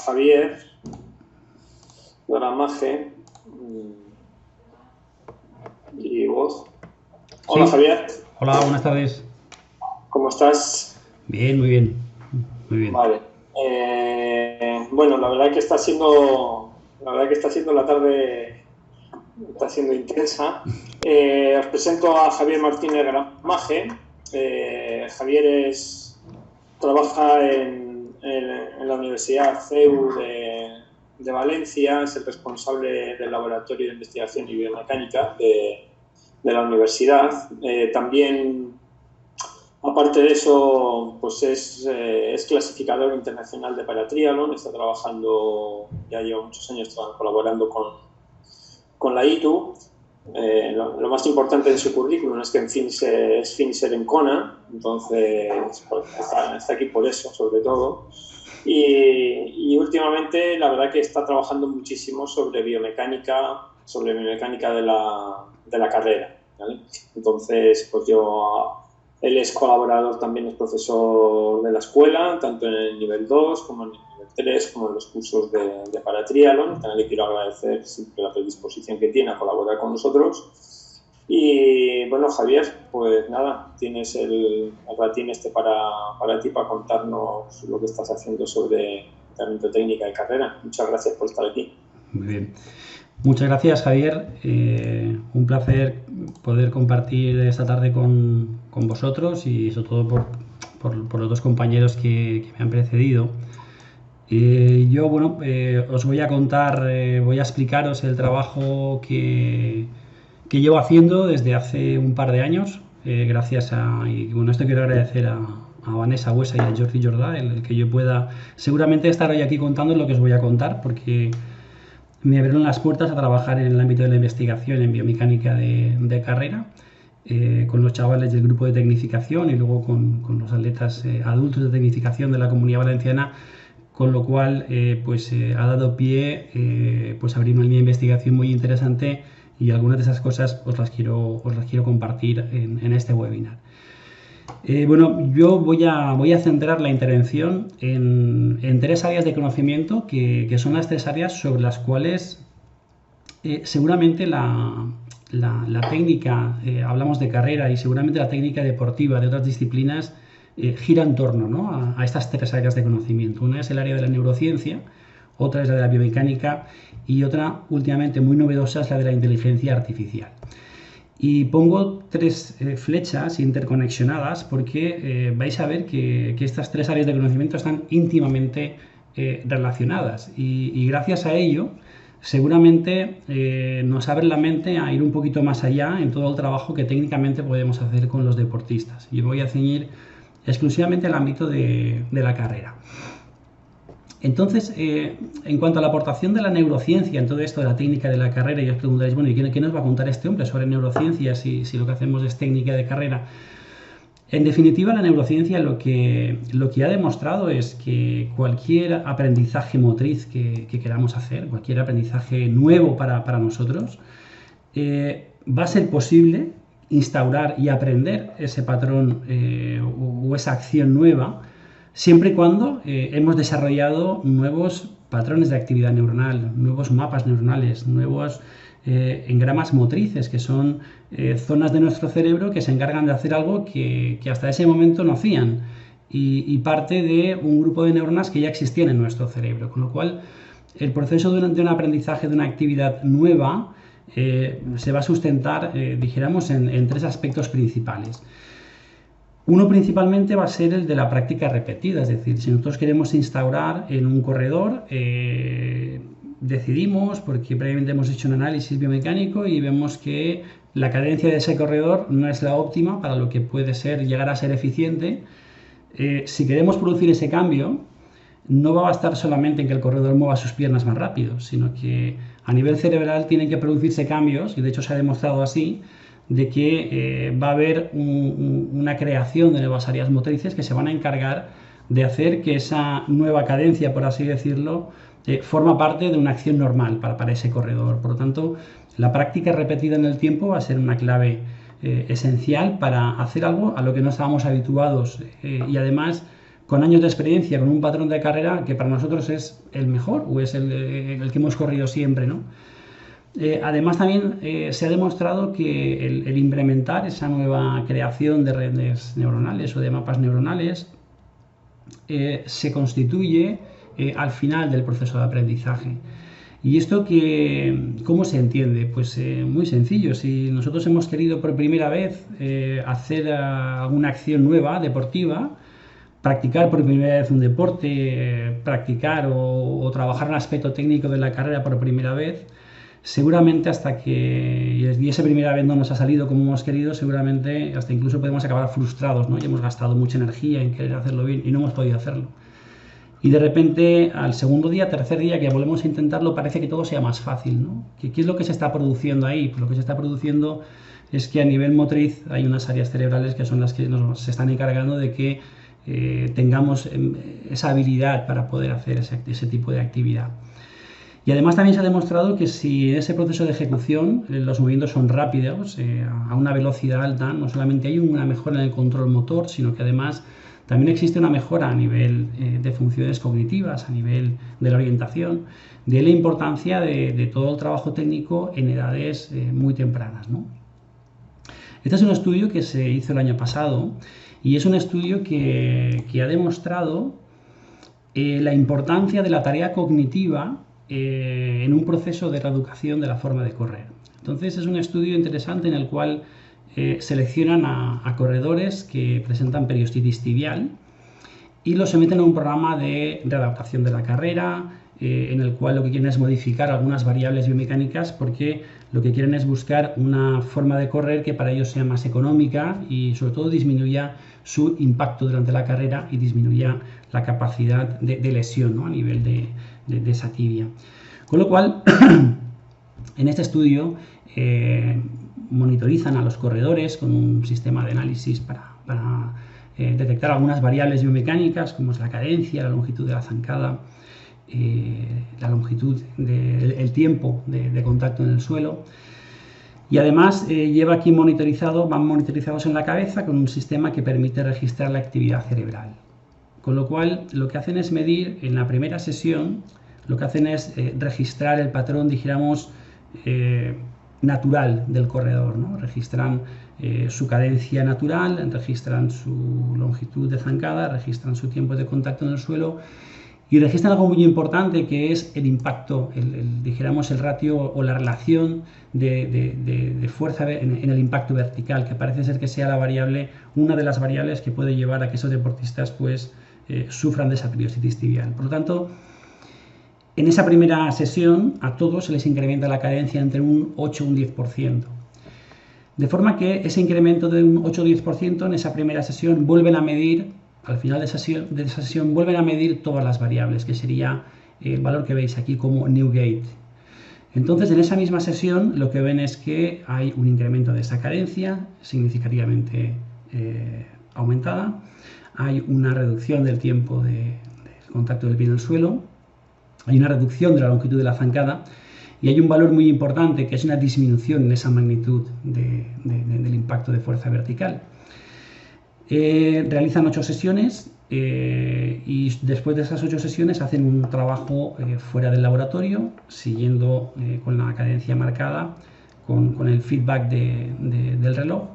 Javier Gramaje y voz. Hola, sí. Javier. Hola, buenas tardes. ¿Cómo estás? Bien, muy bien. Muy bien. Vale. Bueno, la verdad que está siendo la tarde, está siendo intensa. Os presento a Javier Martínez Gramaje. Javier trabaja en la Universidad CEU de Valencia, es el responsable del Laboratorio de Investigación y Biomecánica de la universidad. También, aparte de eso, pues es clasificador internacional de paratriatlón, está trabajando, ya lleva muchos años colaborando con la ITU. Lo más importante de su currículum es que es finisher en Kona, entonces está aquí por eso, sobre todo. Y últimamente, la verdad que está trabajando muchísimo sobre biomecánica de la carrera, ¿vale? Entonces, pues él es colaborador, también es profesor de la escuela, tanto en el nivel 2 como en el nivel 3, como en los cursos de paratriatlón. También le quiero agradecer siempre la predisposición que tiene a colaborar con nosotros. Y bueno, Javier, pues nada, tienes el ratín para ti, para contarnos lo que estás haciendo sobre entrenamiento técnica de carrera. Muchas gracias por estar aquí. Muy bien. Muchas gracias, Javier. Un placer poder compartir esta tarde con vosotros y sobre todo por los dos compañeros que me han precedido. Yo, bueno, os voy a contar, voy a explicaros el trabajo que llevo haciendo desde hace un par de años, gracias y bueno, esto quiero agradecer a Vanessa Huesa y a Jordi Jordà, el que yo pueda seguramente estar hoy aquí contando lo que os voy a contar, porque me abrieron las puertas a trabajar en el ámbito de la investigación en biomecánica de carrera, con los chavales del grupo de tecnificación y luego con los atletas adultos de tecnificación de la Comunidad Valenciana, con lo cual ha dado pie pues a abrir una línea de investigación muy interesante, y algunas de esas cosas os las quiero compartir en este webinar. Bueno, yo voy a centrar la intervención en tres áreas de conocimiento que son las tres áreas sobre las cuales seguramente la técnica, hablamos de carrera, y seguramente la técnica deportiva de otras disciplinas gira en torno, ¿no?, a estas tres áreas de conocimiento. Una es el área de la neurociencia, otra es la de la biomecánica y otra, últimamente muy novedosa, es la de la inteligencia artificial. Y pongo tres flechas interconexionadas porque vais a ver que estas tres áreas de conocimiento están íntimamente relacionadas, y gracias a ello seguramente nos abre la mente a ir un poquito más allá en todo el trabajo que técnicamente podemos hacer con los deportistas. Yo voy a ceñir exclusivamente al ámbito de la carrera. Entonces, en cuanto a la aportación de la neurociencia en todo esto de la técnica de la carrera, y os preguntaréis, bueno, ¿y qué nos va a contar este hombre sobre neurociencia si lo que hacemos es técnica de carrera? En definitiva, la neurociencia lo que ha demostrado es que cualquier aprendizaje motriz que queramos hacer, cualquier aprendizaje nuevo para nosotros, va a ser posible instaurar y aprender ese patrón o esa acción nueva, siempre y cuando hemos desarrollado nuevos patrones de actividad neuronal, nuevos mapas neuronales, nuevos engramas motrices, que son zonas de nuestro cerebro que se encargan de hacer algo que hasta ese momento no hacían, y parte de un grupo de neuronas que ya existían en nuestro cerebro. Con lo cual, el proceso de un aprendizaje de una actividad nueva se va a sustentar, dijéramos, en tres aspectos principales. Uno principalmente va a ser el de la práctica repetida, es decir, si nosotros queremos instaurar en un corredor, decidimos, porque previamente hemos hecho un análisis biomecánico y vemos que la cadencia de ese corredor no es la óptima para lo que puede llegar a ser eficiente. Si queremos producir ese cambio, no va a bastar solamente en que el corredor mueva sus piernas más rápido, sino que a nivel cerebral tienen que producirse cambios, y de hecho se ha demostrado así, de que va a haber una creación de nuevas áreas motrices que se van a encargar de hacer que esa nueva cadencia, por así decirlo, forma parte de una acción normal para ese corredor. Por lo tanto, la práctica repetida en el tiempo va a ser una clave esencial para hacer algo a lo que no estábamos habituados, y además con años de experiencia, con un patrón de carrera que para nosotros es el mejor o es el que hemos corrido siempre, ¿no? Además también se ha demostrado que el implementar esa nueva creación de redes neuronales o de mapas neuronales se constituye al final del proceso de aprendizaje. ¿Y esto cómo se entiende? Pues muy sencillo. Si nosotros hemos querido por primera vez hacer alguna acción nueva, deportiva, practicar por primera vez un deporte, practicar o trabajar un aspecto técnico de la carrera por primera vez, seguramente hasta que y esa primera vez no nos ha salido como hemos querido, seguramente hasta incluso podemos acabar frustrados, ¿no? Y hemos gastado mucha energía en querer hacerlo bien y no hemos podido hacerlo. Y de repente, al segundo día, tercer día que volvemos a intentarlo, parece que todo sea más fácil, ¿no? ¿Qué es lo que se está produciendo ahí? Pues lo que se está produciendo es que a nivel motriz hay unas áreas cerebrales que son las que se están encargando de que tengamos esa habilidad para poder hacer ese tipo de actividad. Y además también se ha demostrado que si en ese proceso de ejecución los movimientos son rápidos, a una velocidad alta, no solamente hay una mejora en el control motor, sino que además también existe una mejora a nivel de funciones cognitivas, a nivel de la orientación, de la importancia de todo el trabajo técnico en edades muy tempranas, ¿no? Este es un estudio que se hizo el año pasado y es un estudio que ha demostrado la importancia de la tarea cognitiva en un proceso de reeducación de la forma de correr. Entonces es un estudio interesante en el cual seleccionan a corredores que presentan periostitis tibial y los someten a un programa de readaptación de la carrera en el cual lo que quieren es modificar algunas variables biomecánicas porque lo que quieren es buscar una forma de correr que para ellos sea más económica y sobre todo disminuya su impacto durante la carrera y disminuya la capacidad de lesión, ¿no? A nivel de esa tibia. Con lo cual, en este estudio monitorizan a los corredores con un sistema de análisis para detectar algunas variables biomecánicas como es la cadencia, la longitud de la zancada, la longitud el tiempo de contacto en el suelo. Y además van monitorizados en la cabeza con un sistema que permite registrar la actividad cerebral. Con lo cual, lo que hacen es medir en la primera sesión, lo que hacen es registrar el patrón, dijéramos, natural del corredor, ¿no? Registran su cadencia natural, registran su longitud de zancada, registran su tiempo de contacto en el suelo y registran algo muy importante que es el impacto, dijéramos el ratio o la relación de fuerza en el impacto vertical, que parece ser que sea una de las variables que puede llevar a que esos deportistas pues sufran de esa periostitis tibial. Por lo tanto, en esa primera sesión a todos se les incrementa la cadencia entre un 8 y un 10%. De forma que ese incremento de un 8 o 10% en esa primera sesión vuelven a medir, al final de esa sesión vuelven a medir todas las variables, que sería el valor que veis aquí como Newgate. Entonces en esa misma sesión lo que ven es que hay un incremento de esa cadencia significativamente aumentada, hay una reducción del tiempo del contacto del pie en el suelo, hay una reducción de la longitud de la zancada y hay un valor muy importante que es una disminución en esa magnitud del impacto de fuerza vertical. Realizan 8 sesiones y después de esas 8 sesiones hacen un trabajo fuera del laboratorio, siguiendo con la cadencia marcada, con el feedback del reloj.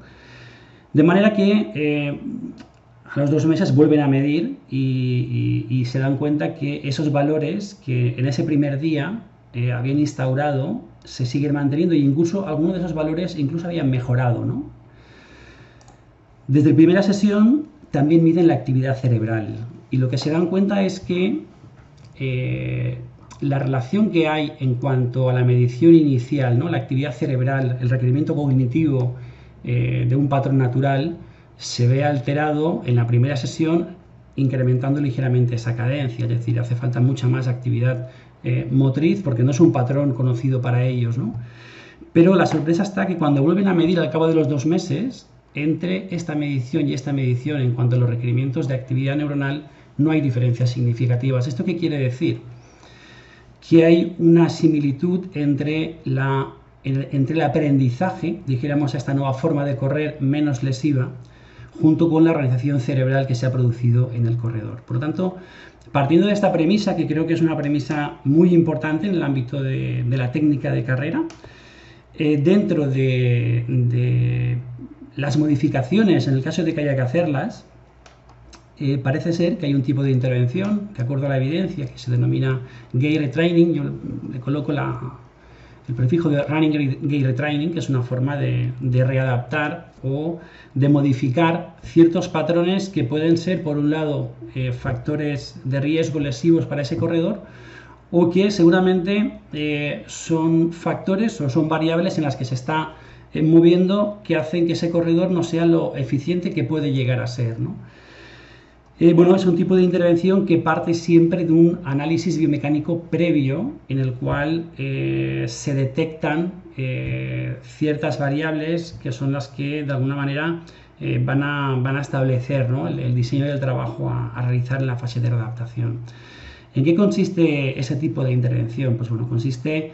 De manera que a los 2 meses vuelven a medir y se dan cuenta que esos valores que en ese primer día habían instaurado se siguen manteniendo e incluso algunos de esos valores incluso habían mejorado, ¿no? Desde la primera sesión también miden la actividad cerebral y lo que se dan cuenta es que la relación que hay en cuanto a la medición inicial, ¿no? La actividad cerebral, el requerimiento cognitivo de un patrón natural se ve alterado en la primera sesión incrementando ligeramente esa cadencia, es decir, hace falta mucha más actividad motriz porque no es un patrón conocido para ellos, ¿no? Pero la sorpresa está que cuando vuelven a medir al cabo de los 2 meses, entre esta medición y esta medición en cuanto a los requerimientos de actividad neuronal no hay diferencias significativas. ¿Esto qué quiere decir? Que hay una similitud entre el aprendizaje, dijéramos, a esta nueva forma de correr menos lesiva, junto con la organización cerebral que se ha producido en el corredor. Por lo tanto, partiendo de esta premisa, que creo que es una premisa muy importante en el ámbito de la técnica de carrera, dentro de las modificaciones, en el caso de que haya que hacerlas, parece ser que hay un tipo de intervención, de acuerdo a la evidencia, que se denomina gait retraining. Yo le coloco el prefijo de running gait retraining, que es una forma de readaptar o de modificar ciertos patrones que pueden ser, por un lado, factores de riesgo lesivos para ese corredor, o que seguramente son factores o son variables en las que se está moviendo, que hacen que ese corredor no sea lo eficiente que puede llegar a ser, ¿no? Bueno, es un tipo de intervención que parte siempre de un análisis biomecánico previo, en el cual se detectan ciertas variables que son las que de alguna manera van a establecer, ¿no?, el diseño del trabajo a realizar en la fase de readaptación. ¿En qué consiste ese tipo de intervención? Pues bueno, consiste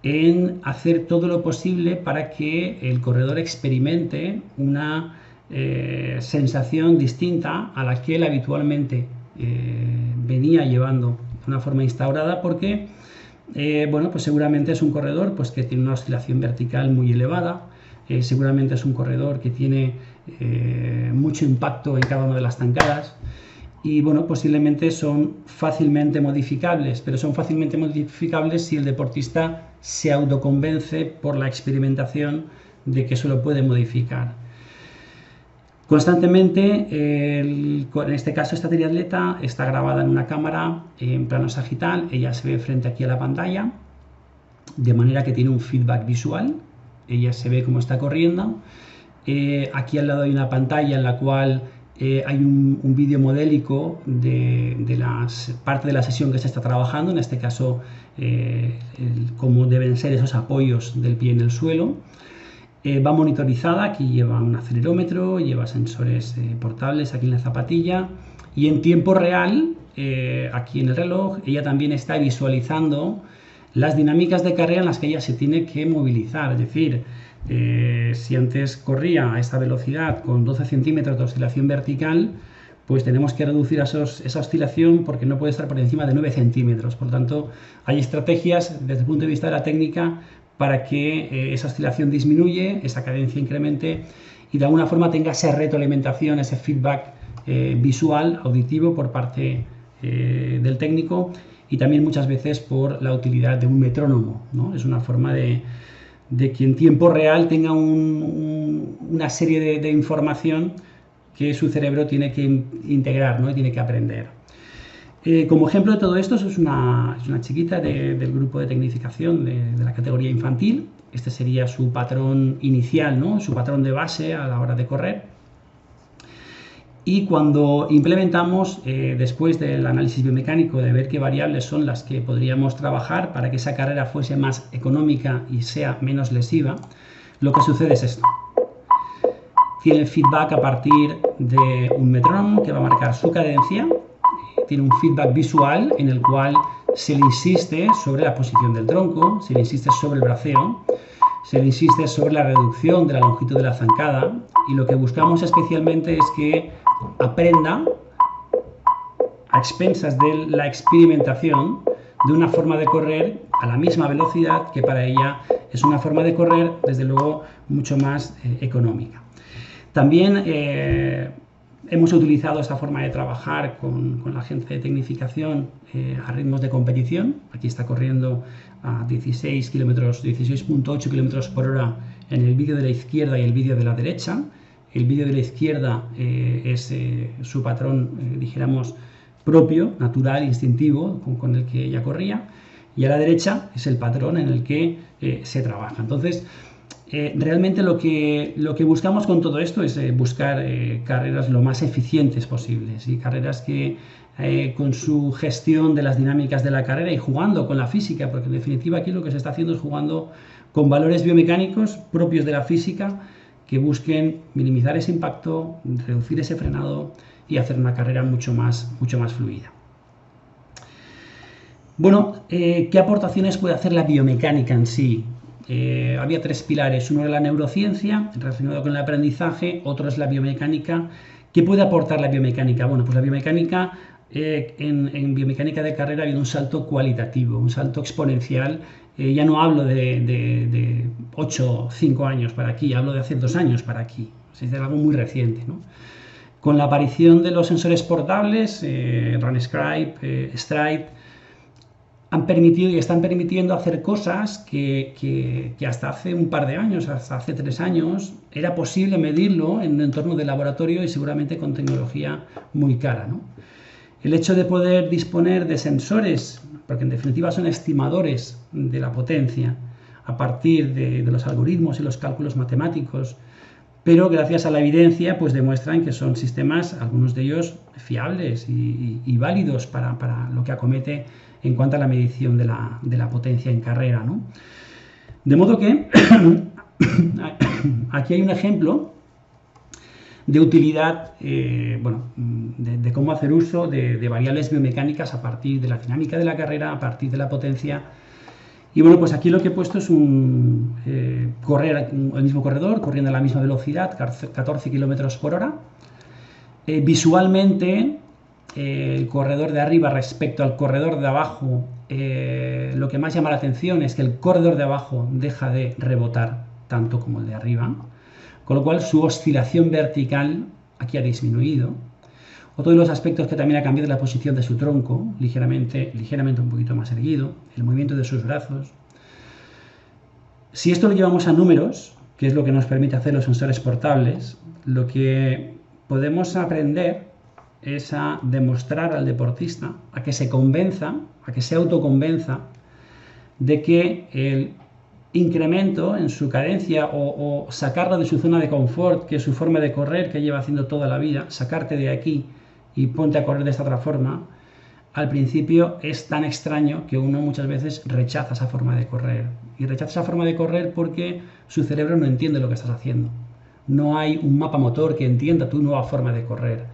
en hacer todo lo posible para que el corredor experimente una sensación distinta a la que él habitualmente venía llevando de una forma instaurada, porque bueno, pues seguramente es un corredor pues que tiene una oscilación vertical muy elevada, seguramente es un corredor que tiene mucho impacto en cada una de las zancadas, y bueno, posiblemente son fácilmente modificables, pero son fácilmente modificables si el deportista se autoconvence por la experimentación de que eso lo puede modificar. Constantemente, en este caso esta triatleta está grabada en una cámara en plano sagital, ella se ve frente aquí a la pantalla, de manera que tiene un feedback visual, ella se ve cómo está corriendo, aquí al lado hay una pantalla en la cual hay un vídeo modélico de parte de la sesión que se está trabajando, en este caso cómo deben ser esos apoyos del pie en el suelo. Va monitorizada, aquí lleva un acelerómetro, lleva sensores portables aquí en la zapatilla, y en tiempo real, aquí en el reloj, ella también está visualizando las dinámicas de carrera en las que ella se tiene que movilizar. Es decir, si antes corría a esta velocidad con 12 centímetros de oscilación vertical, pues tenemos que reducir esa oscilación porque no puede estar por encima de 9 centímetros. Por lo tanto, hay estrategias desde el punto de vista de la técnica para que esa oscilación disminuye, esa cadencia incremente y de alguna forma tenga esa retroalimentación, ese feedback visual, auditivo por parte del técnico, y también muchas veces por la utilidad de un metrónomo, ¿no? Es una forma de que en tiempo real tenga una serie de información que su cerebro tiene que integrar, ¿no?, y tiene que aprender. Como ejemplo de todo esto, es una chiquita del grupo de tecnificación de la categoría infantil. Este sería su patrón inicial, ¿no?, su patrón de base a la hora de correr. Y cuando implementamos, después del análisis biomecánico, de ver qué variables son las que podríamos trabajar para que esa carrera fuese más económica y sea menos lesiva, lo que sucede es esto. Tiene feedback a partir de un metrónomo que va a marcar su cadencia. Tiene un feedback visual en el cual se le insiste sobre la posición del tronco, se le insiste sobre el braceo, se le insiste sobre la reducción de la longitud de la zancada, y lo que buscamos especialmente es que aprenda a expensas de la experimentación de una forma de correr a la misma velocidad, que para ella es una forma de correr desde luego mucho más económica. También hemos utilizado esta forma de trabajar con la gente de tecnificación a ritmos de competición. Aquí está corriendo a 16.8 km por hora en el vídeo de la izquierda y el vídeo de la derecha. El vídeo de la izquierda es su patrón, dijéramos, propio, natural, instintivo, con el que ella corría, y a la derecha es el patrón en el que se trabaja. Entonces, realmente lo que buscamos con todo esto es buscar carreras lo más eficientes posibles, y carreras que con su gestión de las dinámicas de la carrera y jugando con la física, porque en definitiva aquí lo que se está haciendo es jugando con valores biomecánicos propios de la física que busquen minimizar ese impacto, reducir ese frenado y hacer una carrera mucho más fluida. Bueno, ¿qué aportaciones puede hacer la biomecánica en sí? había 3 pilares. Uno era la neurociencia, relacionado con el aprendizaje, otro es la biomecánica. ¿Qué puede aportar la biomecánica? Bueno, pues la biomecánica, en biomecánica de carrera ha habido un salto cualitativo, un salto exponencial. Ya no hablo de 8 o 5 años para aquí, hablo de hace 2 años para aquí. Es algo muy reciente, ¿no? Con la aparición de los sensores portables, RunScribe, Stride, han permitido y están permitiendo hacer cosas que hasta hace un par de años, hasta hace 3 años, era posible medirlo en un entorno de laboratorio y seguramente con tecnología muy cara, ¿no? El hecho de poder disponer de sensores, porque en definitiva son estimadores de la potencia, a partir de los algoritmos y los cálculos matemáticos, pero gracias a la evidencia pues demuestran que son sistemas, algunos de ellos fiables y válidos para lo que acomete en cuanto a la medición de la potencia en carrera, ¿no? De modo que aquí hay un ejemplo de utilidad, de cómo hacer uso de variables biomecánicas a partir de la dinámica de la carrera, a partir de la potencia. Y bueno, pues aquí lo que he puesto es correr el mismo corredor, corriendo a la misma velocidad, 14 km por hora. Visualmente, el corredor de arriba respecto al corredor de abajo, lo que más llama la atención es que el corredor de abajo deja de rebotar tanto como el de arriba, con lo cual su oscilación vertical aquí ha disminuido. Otro de los aspectos que también ha cambiado es la posición de su tronco, ligeramente un poquito más erguido, el movimiento de sus brazos. Si esto lo llevamos a números, que es lo que nos permite hacer los sensores portables, lo que podemos aprender es a demostrar al deportista, a que se convenza, a que se autoconvenza de que el incremento en su cadencia o sacarlo de su zona de confort, que es su forma de correr que lleva haciendo toda la vida, sacarte de aquí y ponte a correr de esta otra forma, al principio es tan extraño que uno muchas veces rechaza esa forma de correr. Y rechaza esa forma de correr porque su cerebro no entiende lo que estás haciendo. No hay un mapa motor que entienda tu nueva forma de correr.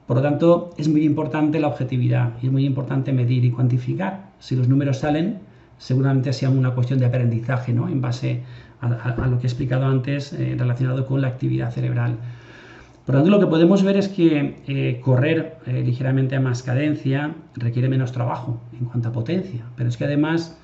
Por lo tanto, es muy importante la objetividad y es muy importante medir y cuantificar. Si los números salen, seguramente sea una cuestión de aprendizaje, ¿no? En base a lo que he explicado antes relacionado con la actividad cerebral. Por lo tanto, lo que podemos ver es que correr ligeramente a más cadencia requiere menos trabajo en cuanto a potencia, pero es que además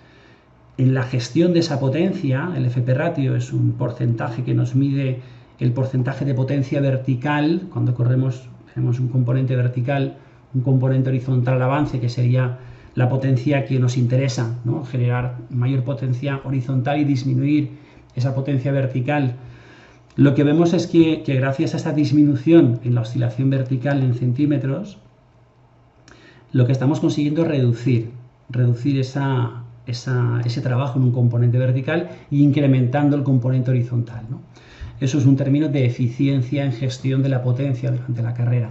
en la gestión de esa potencia, el FP ratio es un porcentaje que nos mide el porcentaje de potencia vertical. Cuando corremos tenemos un componente vertical, un componente horizontal al avance, que sería la potencia que nos interesa, ¿no? Generar mayor potencia horizontal y disminuir esa potencia vertical. Lo que vemos es que gracias a esta disminución en la oscilación vertical en centímetros, lo que estamos consiguiendo es reducir ese trabajo en un componente vertical y incrementando el componente horizontal, ¿no? Eso es un término de eficiencia en gestión de la potencia durante la carrera.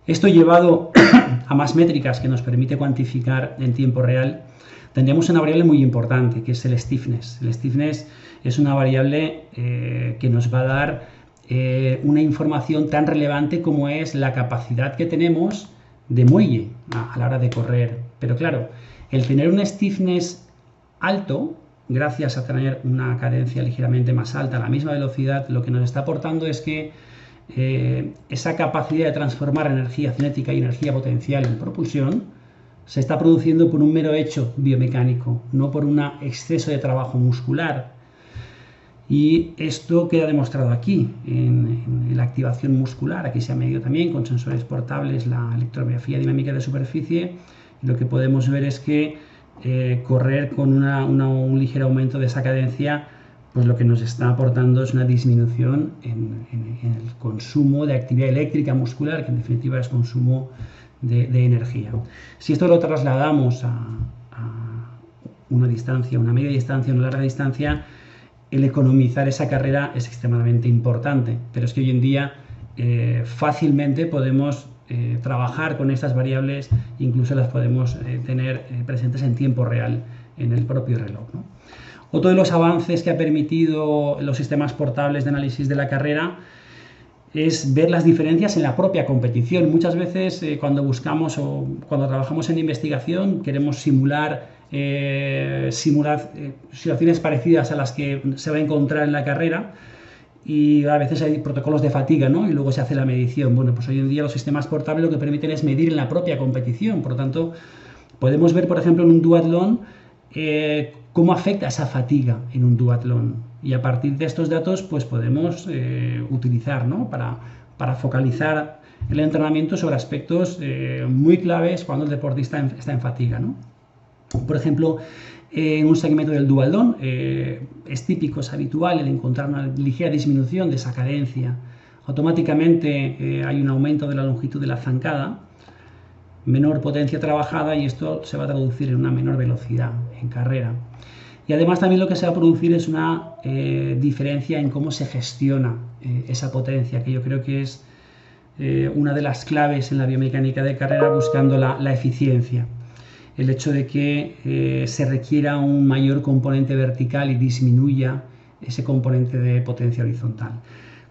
Esto llevado a más métricas que nos permite cuantificar en tiempo real, tendríamos una variable muy importante, que es el stiffness. El stiffness es una variable que nos va a dar una información tan relevante como es la capacidad que tenemos de muelle a la hora de correr. Pero claro, el tener un stiffness alto, gracias a tener una cadencia ligeramente más alta a la misma velocidad, lo que nos está aportando es que esa capacidad de transformar energía cinética y energía potencial en propulsión se está produciendo por un mero hecho biomecánico, no por un exceso de trabajo muscular. Y esto queda demostrado aquí, en la activación muscular. Aquí se ha medido también con sensores portables la electromiografía dinámica de superficie. Y lo que podemos ver es que correr con un ligero aumento de esa cadencia, pues lo que nos está aportando es una disminución en el consumo de actividad eléctrica muscular, que en definitiva es consumo de energía. Si esto lo trasladamos a una distancia, una media distancia, una larga distancia, el economizar esa carrera es extremadamente importante, pero es que hoy en día fácilmente podemos trabajar con estas variables, incluso las podemos tener presentes en tiempo real en el propio reloj, ¿no? Otro de los avances que ha permitido los sistemas portables de análisis de la carrera es ver las diferencias en la propia competición. Muchas veces cuando buscamos o cuando trabajamos en investigación queremos simular situaciones parecidas a las que se va a encontrar en la carrera, y a veces hay protocolos de fatiga, ¿no? Y luego se hace la medición. Bueno, pues hoy en día los sistemas portables lo que permiten es medir en la propia competición. Por lo tanto, podemos ver, por ejemplo, en un duatlón cómo afecta esa fatiga en un duatlón. Y a partir de estos datos, pues podemos utilizar, ¿no? para focalizar el entrenamiento sobre aspectos muy claves cuando el deportista está en fatiga, ¿no? Por ejemplo, en un segmento del duatlón es típico, es habitual el encontrar una ligera disminución de esa cadencia. Automáticamente hay un aumento de la longitud de la zancada, menor potencia trabajada, y esto se va a traducir en una menor velocidad en carrera. Y además también lo que se va a producir es una diferencia en cómo se gestiona esa potencia, que yo creo que es una de las claves en la biomecánica de carrera, buscando la eficiencia. El hecho de que se requiera un mayor componente vertical y disminuya ese componente de potencia horizontal.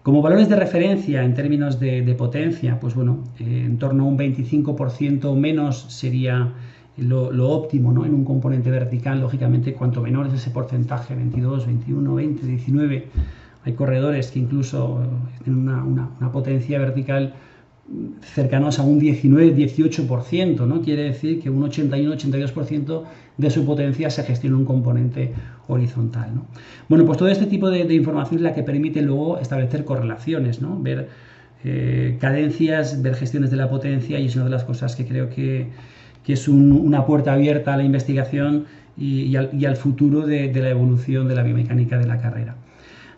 Como valores de referencia en términos de potencia, pues bueno, en torno a un 25% menos sería lo óptimo, ¿no? En un componente vertical. Lógicamente, cuanto menor es ese porcentaje, 22, 21, 20, 19, hay corredores que incluso tienen una potencia vertical cercanos a un 19-18%, ¿no? Quiere decir que un 81-82% de su potencia se gestiona en un componente horizontal, ¿no? Bueno, pues todo este tipo de información es la que permite luego establecer correlaciones, ¿no? Ver cadencias, ver gestiones de la potencia, y es una de las cosas que creo que es una puerta abierta a la investigación y al futuro de la evolución de la biomecánica de la carrera.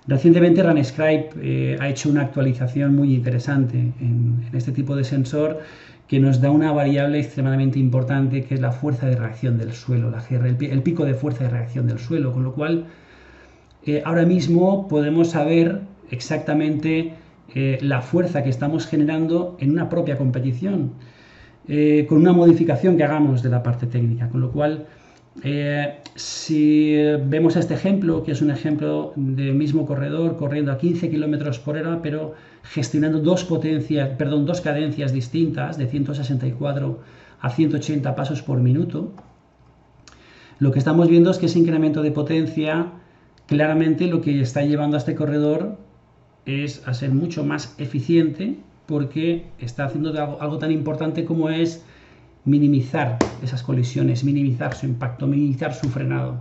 Recientemente RunScribe ha hecho una actualización muy interesante en este tipo de sensor, que nos da una variable extremadamente importante, que es la fuerza de reacción del suelo, la GR, el pico de fuerza de reacción del suelo, con lo cual ahora mismo podemos saber exactamente la fuerza que estamos generando en una propia competición, con una modificación que hagamos de la parte técnica, con lo cual si vemos este ejemplo, que es un ejemplo del mismo corredor corriendo a 15 km por hora, pero gestionando dos cadencias distintas, de 164 a 180 pasos por minuto, lo que estamos viendo es que ese incremento de potencia claramente lo que está llevando a este corredor es a ser mucho más eficiente, porque está haciendo algo tan importante como es minimizar esas colisiones, minimizar su impacto, minimizar su frenado,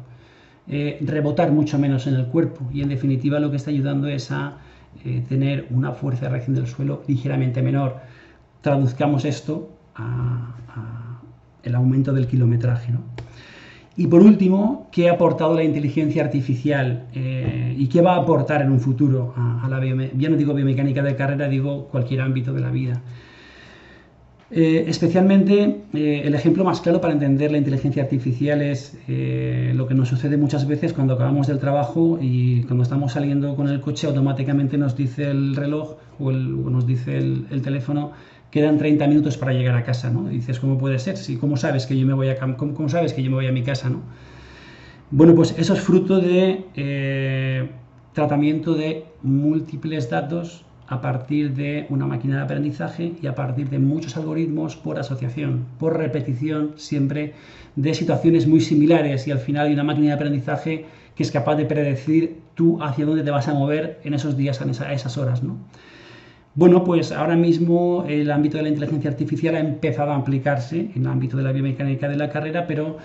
rebotar mucho menos en el cuerpo, y en definitiva lo que está ayudando es a tener una fuerza de reacción del suelo ligeramente menor. Traduzcamos esto a el aumento del kilometraje, ¿no? Y por último, ¿qué ha aportado la inteligencia artificial y qué va a aportar en un futuro a la biomecánica? Ya no digo biomecánica de carrera, digo cualquier ámbito de la vida. Especialmente el ejemplo más claro para entender la inteligencia artificial es lo que nos sucede muchas veces cuando acabamos del trabajo y cuando estamos saliendo con el coche, automáticamente nos dice el reloj o nos dice el teléfono: quedan 30 minutos para llegar a casa, ¿no? Y dices, ¿cómo puede ser? ¿Cómo sabes que yo me voy a mi casa, ¿no? Bueno, pues eso es fruto de tratamiento de múltiples datos a partir de una máquina de aprendizaje y a partir de muchos algoritmos por asociación, por repetición, siempre de situaciones muy similares, y al final hay una máquina de aprendizaje que es capaz de predecir tú hacia dónde te vas a mover en esos días, a esas horas, ¿no? Bueno, pues ahora mismo el ámbito de la inteligencia artificial ha empezado a aplicarse en el ámbito de la biomecánica de la carrera, pero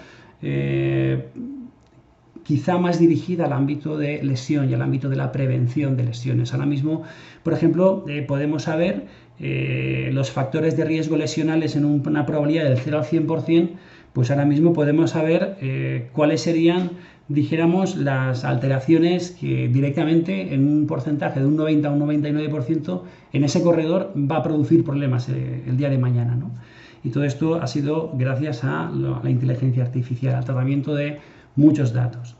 quizá más dirigida al ámbito de lesión y al ámbito de la prevención de lesiones. Ahora mismo, por ejemplo, podemos saber los factores de riesgo lesionales en una probabilidad del 0 al 100%, pues ahora mismo podemos saber cuáles serían, dijéramos, las alteraciones que directamente en un porcentaje de un 90 a un 99% en ese corredor va a producir problemas el día de mañana, ¿no? Y todo esto ha sido gracias a la inteligencia artificial, al tratamiento de muchos datos.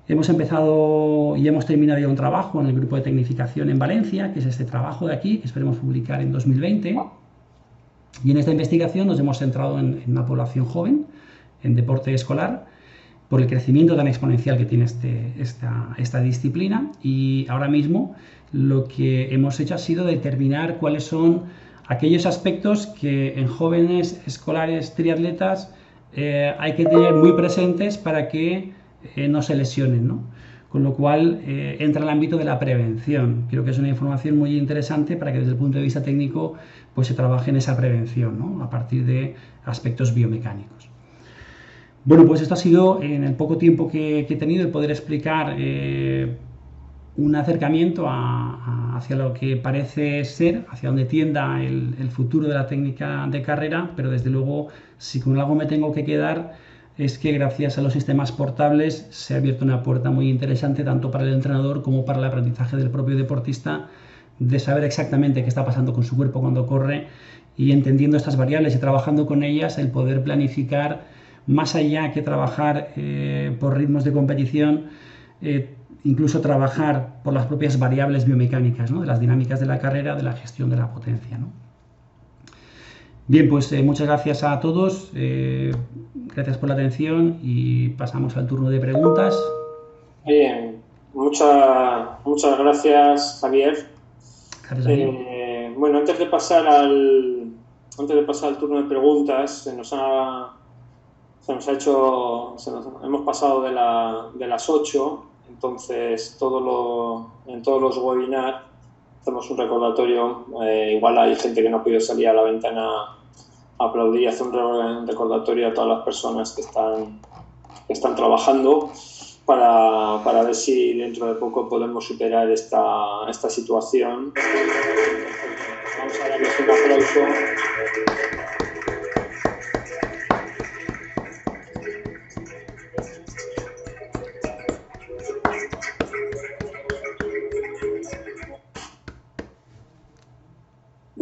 Hemos empezado y hemos terminado ya un trabajo en el grupo de tecnificación en Valencia, que es este trabajo de aquí, que esperemos publicar en 2020. Y en esta investigación nos hemos centrado en una población joven, en deporte escolar, por el crecimiento tan exponencial que tiene esta disciplina. Y ahora mismo lo que hemos hecho ha sido determinar cuáles son aquellos aspectos que en jóvenes escolares triatletas hay que tener muy presentes para que no se lesionen, ¿no? Con lo cual entra el ámbito de la prevención. Creo que es una información muy interesante para que desde el punto de vista técnico pues se trabaje en esa prevención, ¿no? A partir de aspectos biomecánicos. Bueno, pues esto ha sido, en el poco tiempo que he tenido, el poder explicar un acercamiento hacia lo que parece ser, hacia donde tienda el futuro de la técnica de carrera, pero desde luego, si con algo me tengo que quedar, es que gracias a los sistemas portables se ha abierto una puerta muy interesante tanto para el entrenador como para el aprendizaje del propio deportista, de saber exactamente qué está pasando con su cuerpo cuando corre, y entendiendo estas variables y trabajando con ellas, el poder planificar más allá que trabajar por ritmos de competición, incluso trabajar por las propias variables biomecánicas, ¿no? De las dinámicas de la carrera, de la gestión de la potencia, ¿no? Bien, pues muchas gracias a todos, gracias por la atención y pasamos al turno de preguntas. Bien, muchas gracias, Javier. Gracias, Javier. Bueno, antes de pasar al turno de preguntas, hemos pasado de las 8, entonces en todos los webinars hacemos un recordatorio. Igual hay gente que no ha podido salir a la ventana a aplaudir y hacer un recordatorio a todas las personas que están trabajando para ver si dentro de poco podemos superar esta situación. Vamos a darles un aplauso.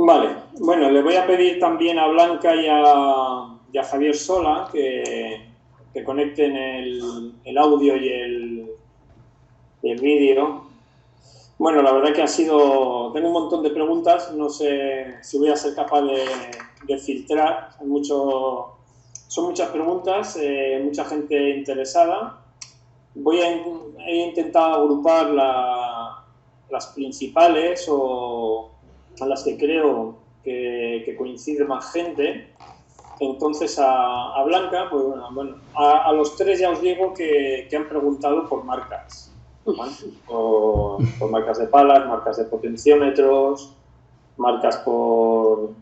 Vale, bueno, le voy a pedir también a Blanca y a Javier Sola que conecten el audio y el vídeo. Bueno, la verdad que tengo un montón de preguntas, no sé si voy a ser capaz de filtrar. Son muchas preguntas, mucha gente interesada. He intentado agrupar las principales o a las que creo que coincide más gente. Entonces a Blanca, pues bueno, a los tres ya os digo que han preguntado por marcas, ¿vale? por marcas de palas, marcas de potenciómetros, marcas por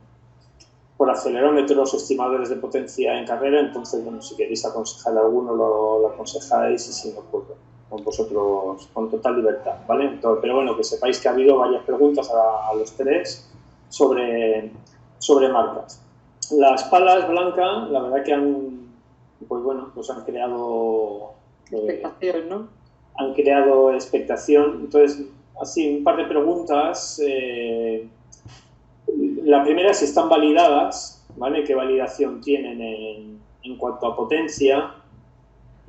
acelerómetros, estimadores de potencia en carrera. Entonces, bueno, si queréis aconsejar a alguno lo aconsejáis, y si no, pues con vosotros con total libertad, ¿vale? Entonces, pero bueno, que sepáis que ha habido varias preguntas a los tres sobre marcas. Las palas, Blanca, la verdad que han creado expectación, ¿no? Han creado expectación. Entonces, así, un par de preguntas. La primera, si están validadas, ¿vale? ¿Qué validación tienen en cuanto a potencia?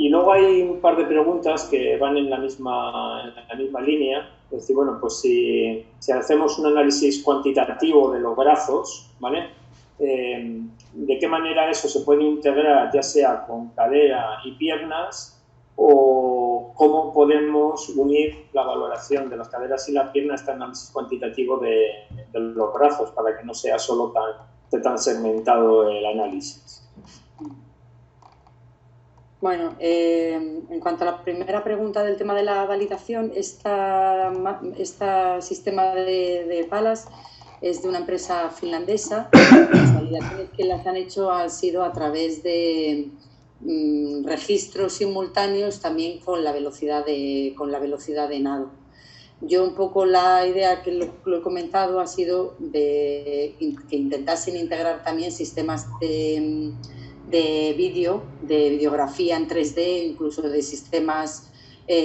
Y luego hay un par de preguntas que van en la misma línea. Es decir, bueno, pues si hacemos un análisis cuantitativo de los brazos, ¿vale? ¿De qué manera eso se puede integrar, ya sea con cadera y piernas, o cómo podemos unir la valoración de las caderas y las piernas a este análisis cuantitativo de los brazos, para que no sea solo tan segmentado el análisis? Bueno, en cuanto a la primera pregunta del tema de la validación, este sistema de palas es de una empresa finlandesa. Las validaciones que las han hecho han sido a través de registros simultáneos también con la velocidad de nado. Yo un poco la idea que lo he comentado ha sido que intentasen integrar también sistemas de vídeo, de videografía en 3D, incluso de sistemas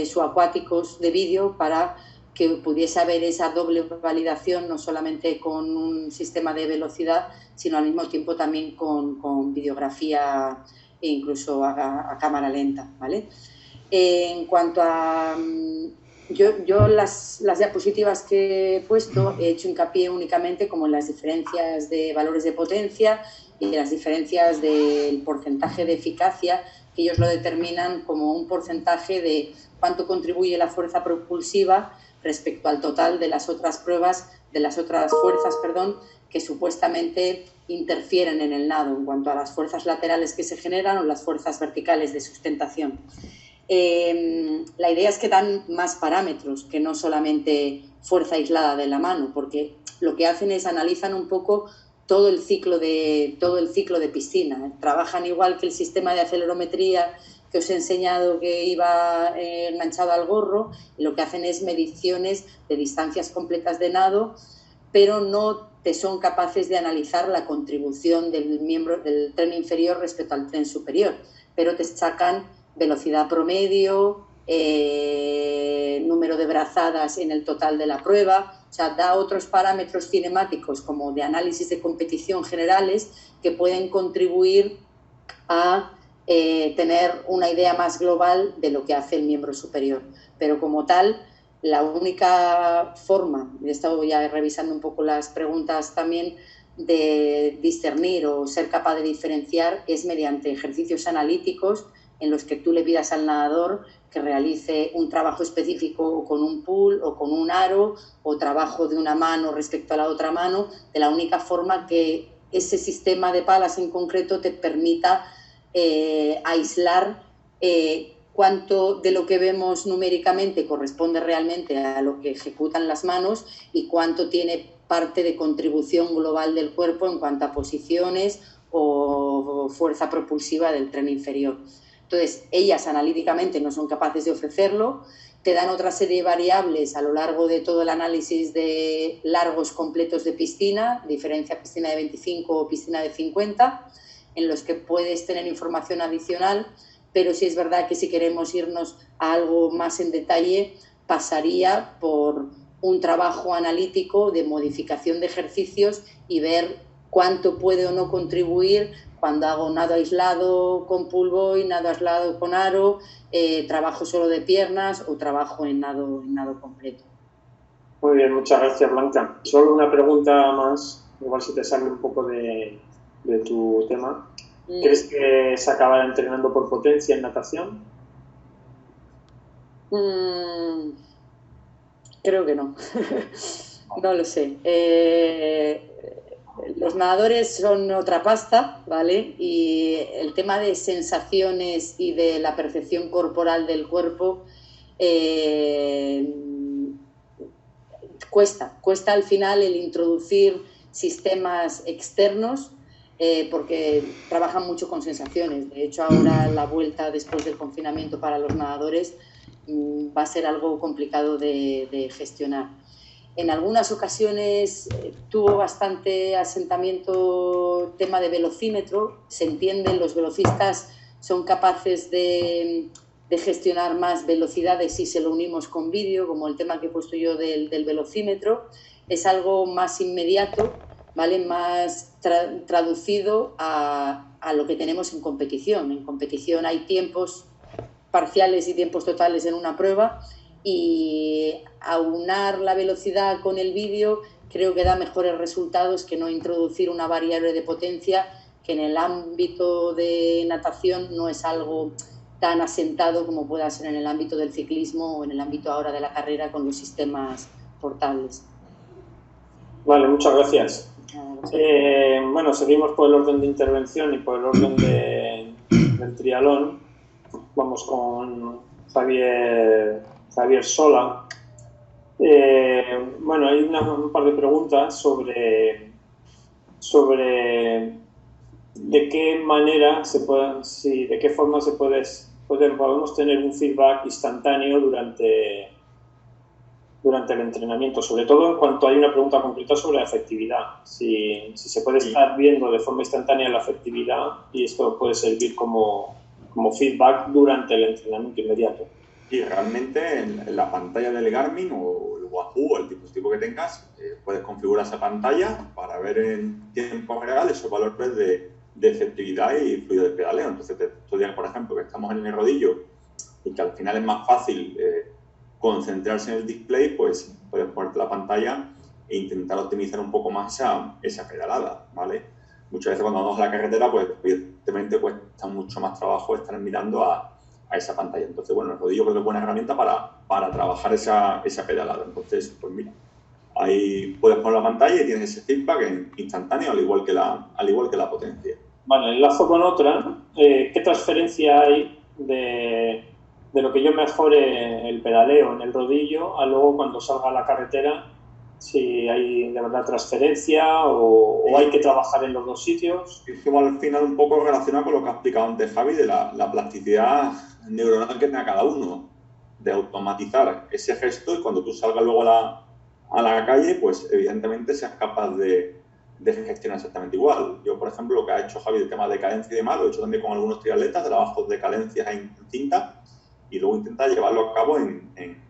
subacuáticos de vídeo, para que pudiese haber esa doble validación, no solamente con un sistema de velocidad, sino al mismo tiempo también con videografía e incluso a cámara lenta, ¿vale? En cuanto a... Yo las diapositivas que he puesto he hecho hincapié únicamente como en las diferencias de valores de potencia y las diferencias del porcentaje de eficacia, que ellos lo determinan como un porcentaje de cuánto contribuye la fuerza propulsiva respecto al total de las otras pruebas las otras fuerzas, que supuestamente interfieren en el nado en cuanto a las fuerzas laterales que se generan o las fuerzas verticales de sustentación. La idea es que dan más parámetros que no solamente fuerza aislada de la mano, porque lo que hacen es analizan un poco todo el ciclo de piscina. Trabajan igual que el sistema de acelerometría que os he enseñado que iba enganchado al gorro, y lo que hacen es mediciones de distancias completas de nado, pero no te son capaces de analizar la contribución del miembro del tren inferior respecto al tren superior, pero te sacan velocidad promedio, número de brazadas en el total de la prueba, o sea, da otros parámetros cinemáticos como de análisis de competición generales que pueden contribuir a tener una idea más global de lo que hace el miembro superior. Pero como tal, la única forma, he estado ya revisando un poco las preguntas también, de discernir o ser capaz de diferenciar es mediante ejercicios analíticos en los que tú le pidas al nadador que realice un trabajo específico con un pull o con un aro o trabajo de una mano respecto a la otra mano, de la única forma que ese sistema de palas en concreto te permita aislar cuánto de lo que vemos numéricamente corresponde realmente a lo que ejecutan las manos y cuánto tiene parte de contribución global del cuerpo en cuanto a posiciones o fuerza propulsiva del tren inferior. Entonces, ellas analíticamente no son capaces de ofrecerlo, te dan otra serie de variables a lo largo de todo el análisis de largos completos de piscina, diferencia piscina de 25 o piscina de 50, en los que puedes tener información adicional, pero sí es verdad que si queremos irnos a algo más en detalle, pasaría por un trabajo analítico de modificación de ejercicios y ver cuánto puede o no contribuir cuando hago nado aislado con pull buoy, nado aislado con aro, trabajo solo de piernas o trabajo en nado completo. Muy bien, muchas gracias, Blanca. Solo una pregunta más, igual si te sale un poco de tu tema. ¿Crees que se acabará entrenando por potencia en natación? Creo que no. No lo sé. Los nadadores son otra pasta, ¿vale? Y el tema de sensaciones y de la percepción corporal del cuerpo cuesta al final el introducir sistemas externos porque trabajan mucho con sensaciones. De hecho, ahora la vuelta después del confinamiento para los nadadores va a ser algo complicado de gestionar. En algunas ocasiones tuvo bastante asentamiento tema de velocímetro. Se entiende, los velocistas son capaces de gestionar más velocidades si se lo unimos con vídeo, como el tema que he puesto yo del velocímetro. Es algo más inmediato, ¿vale? Más traducido a lo que tenemos en competición. En competición hay tiempos parciales y tiempos totales en una prueba, y aunar la velocidad con el vídeo creo que da mejores resultados que no introducir una variable de potencia que en el ámbito de natación no es algo tan asentado como pueda ser en el ámbito del ciclismo o en el ámbito ahora de la carrera con los sistemas portables. Vale, muchas gracias. Bueno, seguimos por el orden de intervención y por el orden del triatlón. Vamos con Javier Sola. Bueno, hay un par de preguntas sobre de qué manera de qué forma podemos tener un feedback instantáneo durante el entrenamiento, sobre todo en cuanto hay una pregunta concreta sobre la efectividad. Si se puede estar viendo de forma instantánea la efectividad y esto puede servir como feedback durante el entrenamiento inmediato. Y realmente en la pantalla del Garmin o el Wahoo o el dispositivo que tengas, puedes configurar esa pantalla para ver en tiempo real esos valores de efectividad y fluido de pedaleo. Entonces, estos días, por ejemplo, que estamos en el rodillo y que al final es más fácil concentrarse en el display, pues puedes ponerte la pantalla e intentar optimizar un poco más esa pedalada, ¿vale? Muchas veces cuando vamos a la carretera, pues evidentemente cuesta mucho más trabajo estar mirando a esa pantalla. Entonces, bueno, el rodillo creo que es buena herramienta para trabajar esa pedalada. Entonces, pues mira, Ahí puedes poner la pantalla y tienes ese feedback instantáneo, al igual que la potencia. Vale, enlazo con otra. ¿Qué transferencia hay de lo que yo mejore el pedaleo en el rodillo a luego cuando salga a la carretera? Si hay de verdad transferencia o hay que trabajar en los dos sitios. Es igual al final un poco relacionado con lo que ha explicado antes Javi de la plasticidad neuronal que tenga cada uno, de automatizar ese gesto y cuando tú salgas luego a la calle, pues evidentemente seas capaz de gestionar exactamente igual. Yo, por ejemplo, lo que ha hecho Javi de temas de cadencia y demás, lo he hecho también con algunos triatletas, trabajos de cadencias en cinta y luego intentar llevarlo a cabo en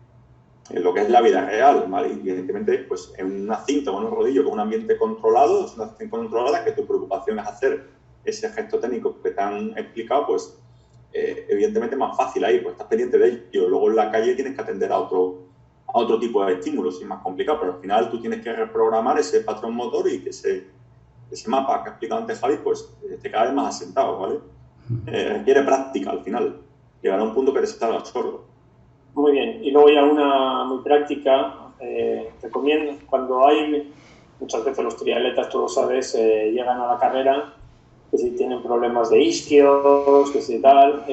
lo que es la vida real, ¿vale? Y evidentemente, pues en una cinta o en un rodillo con un ambiente controlado, es una cinta controlada que tu preocupación es hacer ese gesto técnico que te han explicado, pues evidentemente más fácil ahí, pues estás pendiente de ello. Luego en la calle tienes que atender a otro tipo de estímulos, y más complicado, pero al final tú tienes que reprogramar ese patrón motor y que ese mapa que ha explicado antes Javi, pues esté cada vez más asentado, ¿vale? Requiere práctica al final, llegar a un punto que te salga sordo. Muy bien, y luego ya una muy práctica, recomiendo, cuando hay, muchas veces los triatletas, tú lo sabes, llegan a la carrera, que si tienen problemas de isquios, que si tal,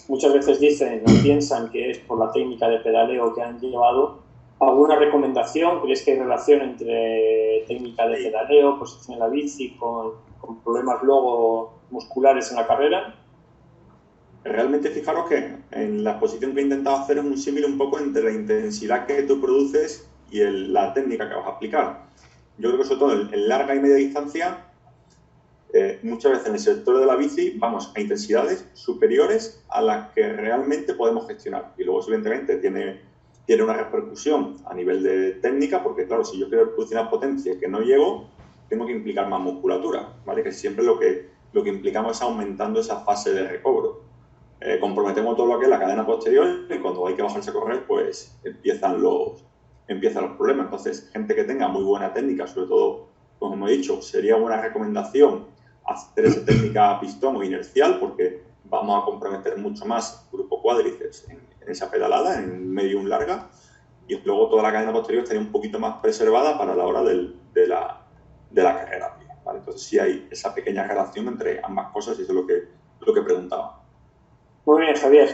muchas veces dicen o piensan que es por la técnica de pedaleo que han llevado. ¿Alguna recomendación? ¿Crees que hay relación entre técnica de pedaleo, posición en la bici, con problemas luego musculares en la carrera? Realmente fijaros que en la exposición que he intentado hacer es un símil un poco entre la intensidad que tú produces y la técnica que vas a aplicar. Yo creo que sobre todo en larga y media distancia, muchas veces en el sector de la bici vamos a intensidades superiores a las que realmente podemos gestionar. Y luego, evidentemente, tiene una repercusión a nivel de técnica, porque claro, si yo quiero producir una potencia que no llego, tengo que implicar más musculatura, ¿vale? Que siempre lo que implicamos es aumentando esa fase de recobro. Comprometemos todo lo que es la cadena posterior y cuando hay que bajarse a correr, pues empiezan los problemas. Entonces, gente que tenga muy buena técnica, sobre todo, como he dicho, sería una recomendación hacer esa técnica pistón o inercial, porque vamos a comprometer mucho más grupo cuádriceps en esa pedalada, en medium larga, y luego toda la cadena posterior estaría un poquito más preservada para la hora de la carrera, ¿vale? Entonces sí hay esa pequeña relación entre ambas cosas y eso es lo que preguntaba. Muy bien, Javier.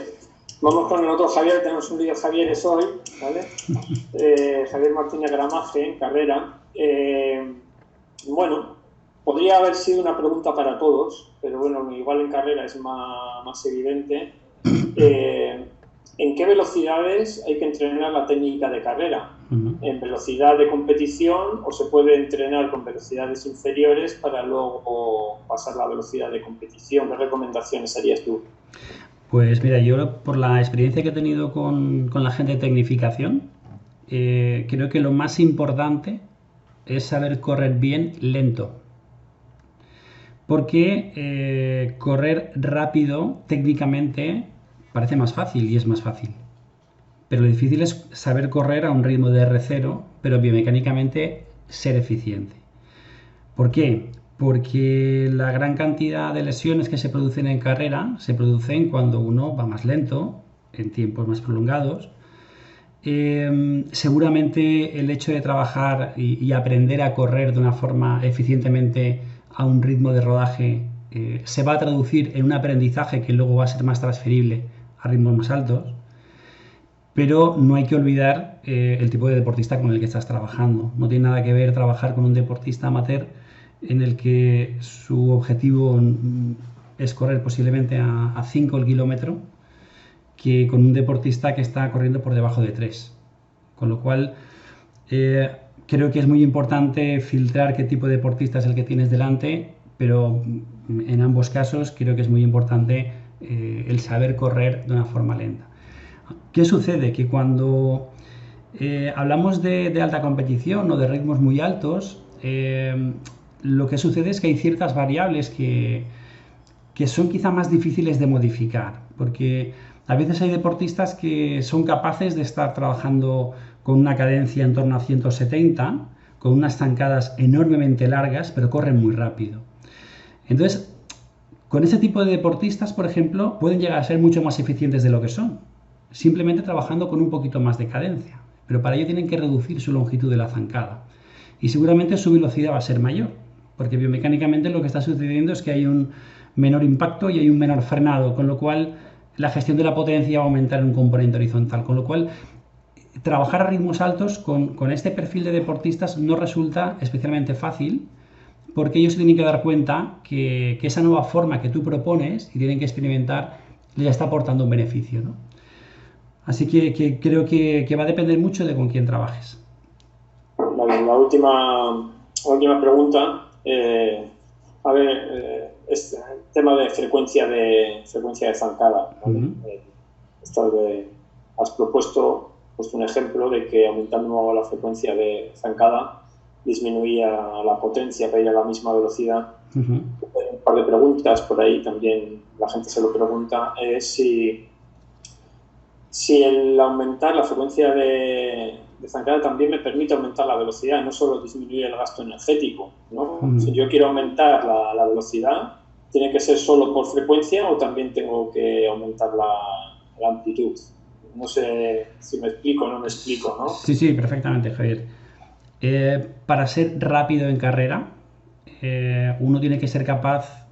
Vamos con el otro Javier, tenemos un vídeo Javier hoy, ¿vale? Javier Martínez Gramaje, en carrera. Bueno, podría haber sido una pregunta para todos, pero bueno, igual en carrera es más evidente. ¿En qué velocidades hay que entrenar la técnica de carrera? ¿En velocidad de competición o se puede entrenar con velocidades inferiores para luego pasar la velocidad de competición? ¿Qué recomendaciones harías tú? Pues mira, yo por la experiencia que he tenido con la gente de tecnificación, creo que lo más importante es saber correr bien lento. Porque correr rápido técnicamente parece más fácil y es más fácil. Pero lo difícil es saber correr a un ritmo de R0, pero biomecánicamente ser eficiente. ¿Por qué? Porque la gran cantidad de lesiones que se producen en carrera se producen cuando uno va más lento, en tiempos más prolongados. Seguramente el hecho de trabajar y aprender a correr de una forma eficientemente a un ritmo de rodaje se va a traducir en un aprendizaje que luego va a ser más transferible a ritmos más altos. Pero no hay que olvidar el tipo de deportista con el que estás trabajando. No tiene nada que ver trabajar con un deportista amateur en el que su objetivo es correr posiblemente a 5 el kilómetro, que con un deportista que está corriendo por debajo de 3. Con lo cual, creo que es muy importante filtrar qué tipo de deportista es el que tienes delante, pero en ambos casos creo que es muy importante el saber correr de una forma lenta. ¿Qué sucede? Que cuando hablamos de alta competición o de ritmos muy altos, lo que sucede es que hay ciertas variables que son quizá más difíciles de modificar, porque a veces hay deportistas que son capaces de estar trabajando con una cadencia en torno a 170, con unas zancadas enormemente largas, pero corren muy rápido. Entonces, con ese tipo de deportistas, por ejemplo, pueden llegar a ser mucho más eficientes de lo que son, simplemente trabajando con un poquito más de cadencia. pero para ello tienen que reducir su longitud de la zancada. Y seguramente su velocidad va a ser mayor, porque biomecánicamente lo que está sucediendo es que hay un menor impacto y hay un menor frenado, con lo cual la gestión de la potencia va a aumentar en un componente horizontal, con lo cual trabajar a ritmos altos con este perfil de deportistas no resulta especialmente fácil, porque ellos se tienen que dar cuenta que esa nueva forma que tú propones y tienen que experimentar les está aportando un beneficio, ¿no? Así que creo que va a depender mucho de con quién trabajes. Vale, la última pregunta. Es el tema de frecuencia de zancada, ¿vale? Has puesto un ejemplo de que aumentando la frecuencia de zancada disminuía la potencia para ir a la misma velocidad. Un par de preguntas por ahí, también la gente se lo pregunta, es si el aumentar la frecuencia de zancada también me permite aumentar la velocidad, no solo disminuir el gasto energético, ¿no? Si yo quiero aumentar la velocidad, ¿tiene que ser solo por frecuencia o también tengo que aumentar la amplitud? No sé si me explico o no me explico, ¿no? Sí, perfectamente, Javier. Para ser rápido en carrera, uno tiene que ser capaz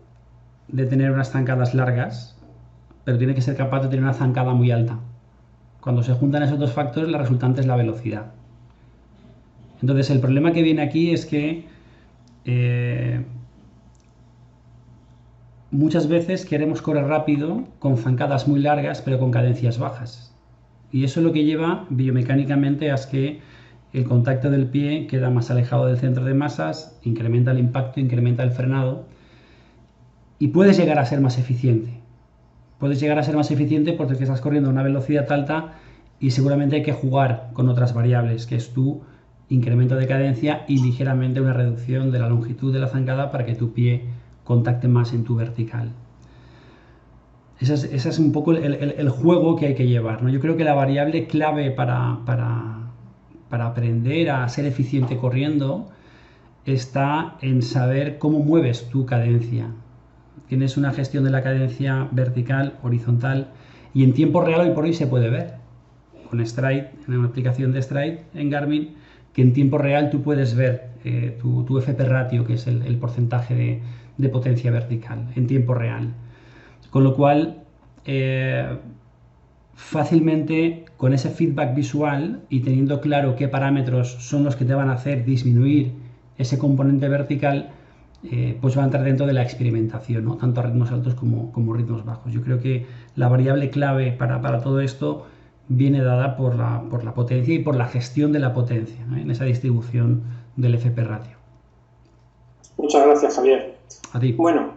de tener unas zancadas largas, pero tiene que ser capaz de tener una zancada muy alta. Cuando se juntan esos dos factores, la resultante es la velocidad. Entonces, el problema que viene aquí es que muchas veces queremos correr rápido con zancadas muy largas, pero con cadencias bajas. Y eso lo que lleva biomecánicamente es que el contacto del pie queda más alejado del centro de masas, incrementa el impacto, incrementa el frenado y puedes llegar a ser más eficiente. Puedes llegar a ser más eficiente porque estás corriendo a una velocidad alta y seguramente hay que jugar con otras variables, que es tu incremento de cadencia y ligeramente una reducción de la longitud de la zancada para que tu pie contacte más en tu vertical. Ese es un poco el juego que hay que llevar, ¿no? Yo creo que la variable clave para aprender a ser eficiente corriendo está en saber cómo mueves tu cadencia. Tienes una gestión de la cadencia vertical, horizontal y en tiempo real hoy por hoy se puede ver con Stride, en una aplicación de Stride en Garmin, que en tiempo real tú puedes ver tu FP ratio, que es el porcentaje de potencia vertical en tiempo real. Con lo cual, fácilmente con ese feedback visual y teniendo claro qué parámetros son los que te van a hacer disminuir ese componente vertical, pues va a entrar dentro de la experimentación, ¿no? Tanto a ritmos altos como ritmos bajos. Yo creo que la variable clave para todo esto viene dada por la potencia y por la gestión de la potencia, ¿no? En esa distribución del FP ratio. Muchas gracias, Javier. A ti. Bueno,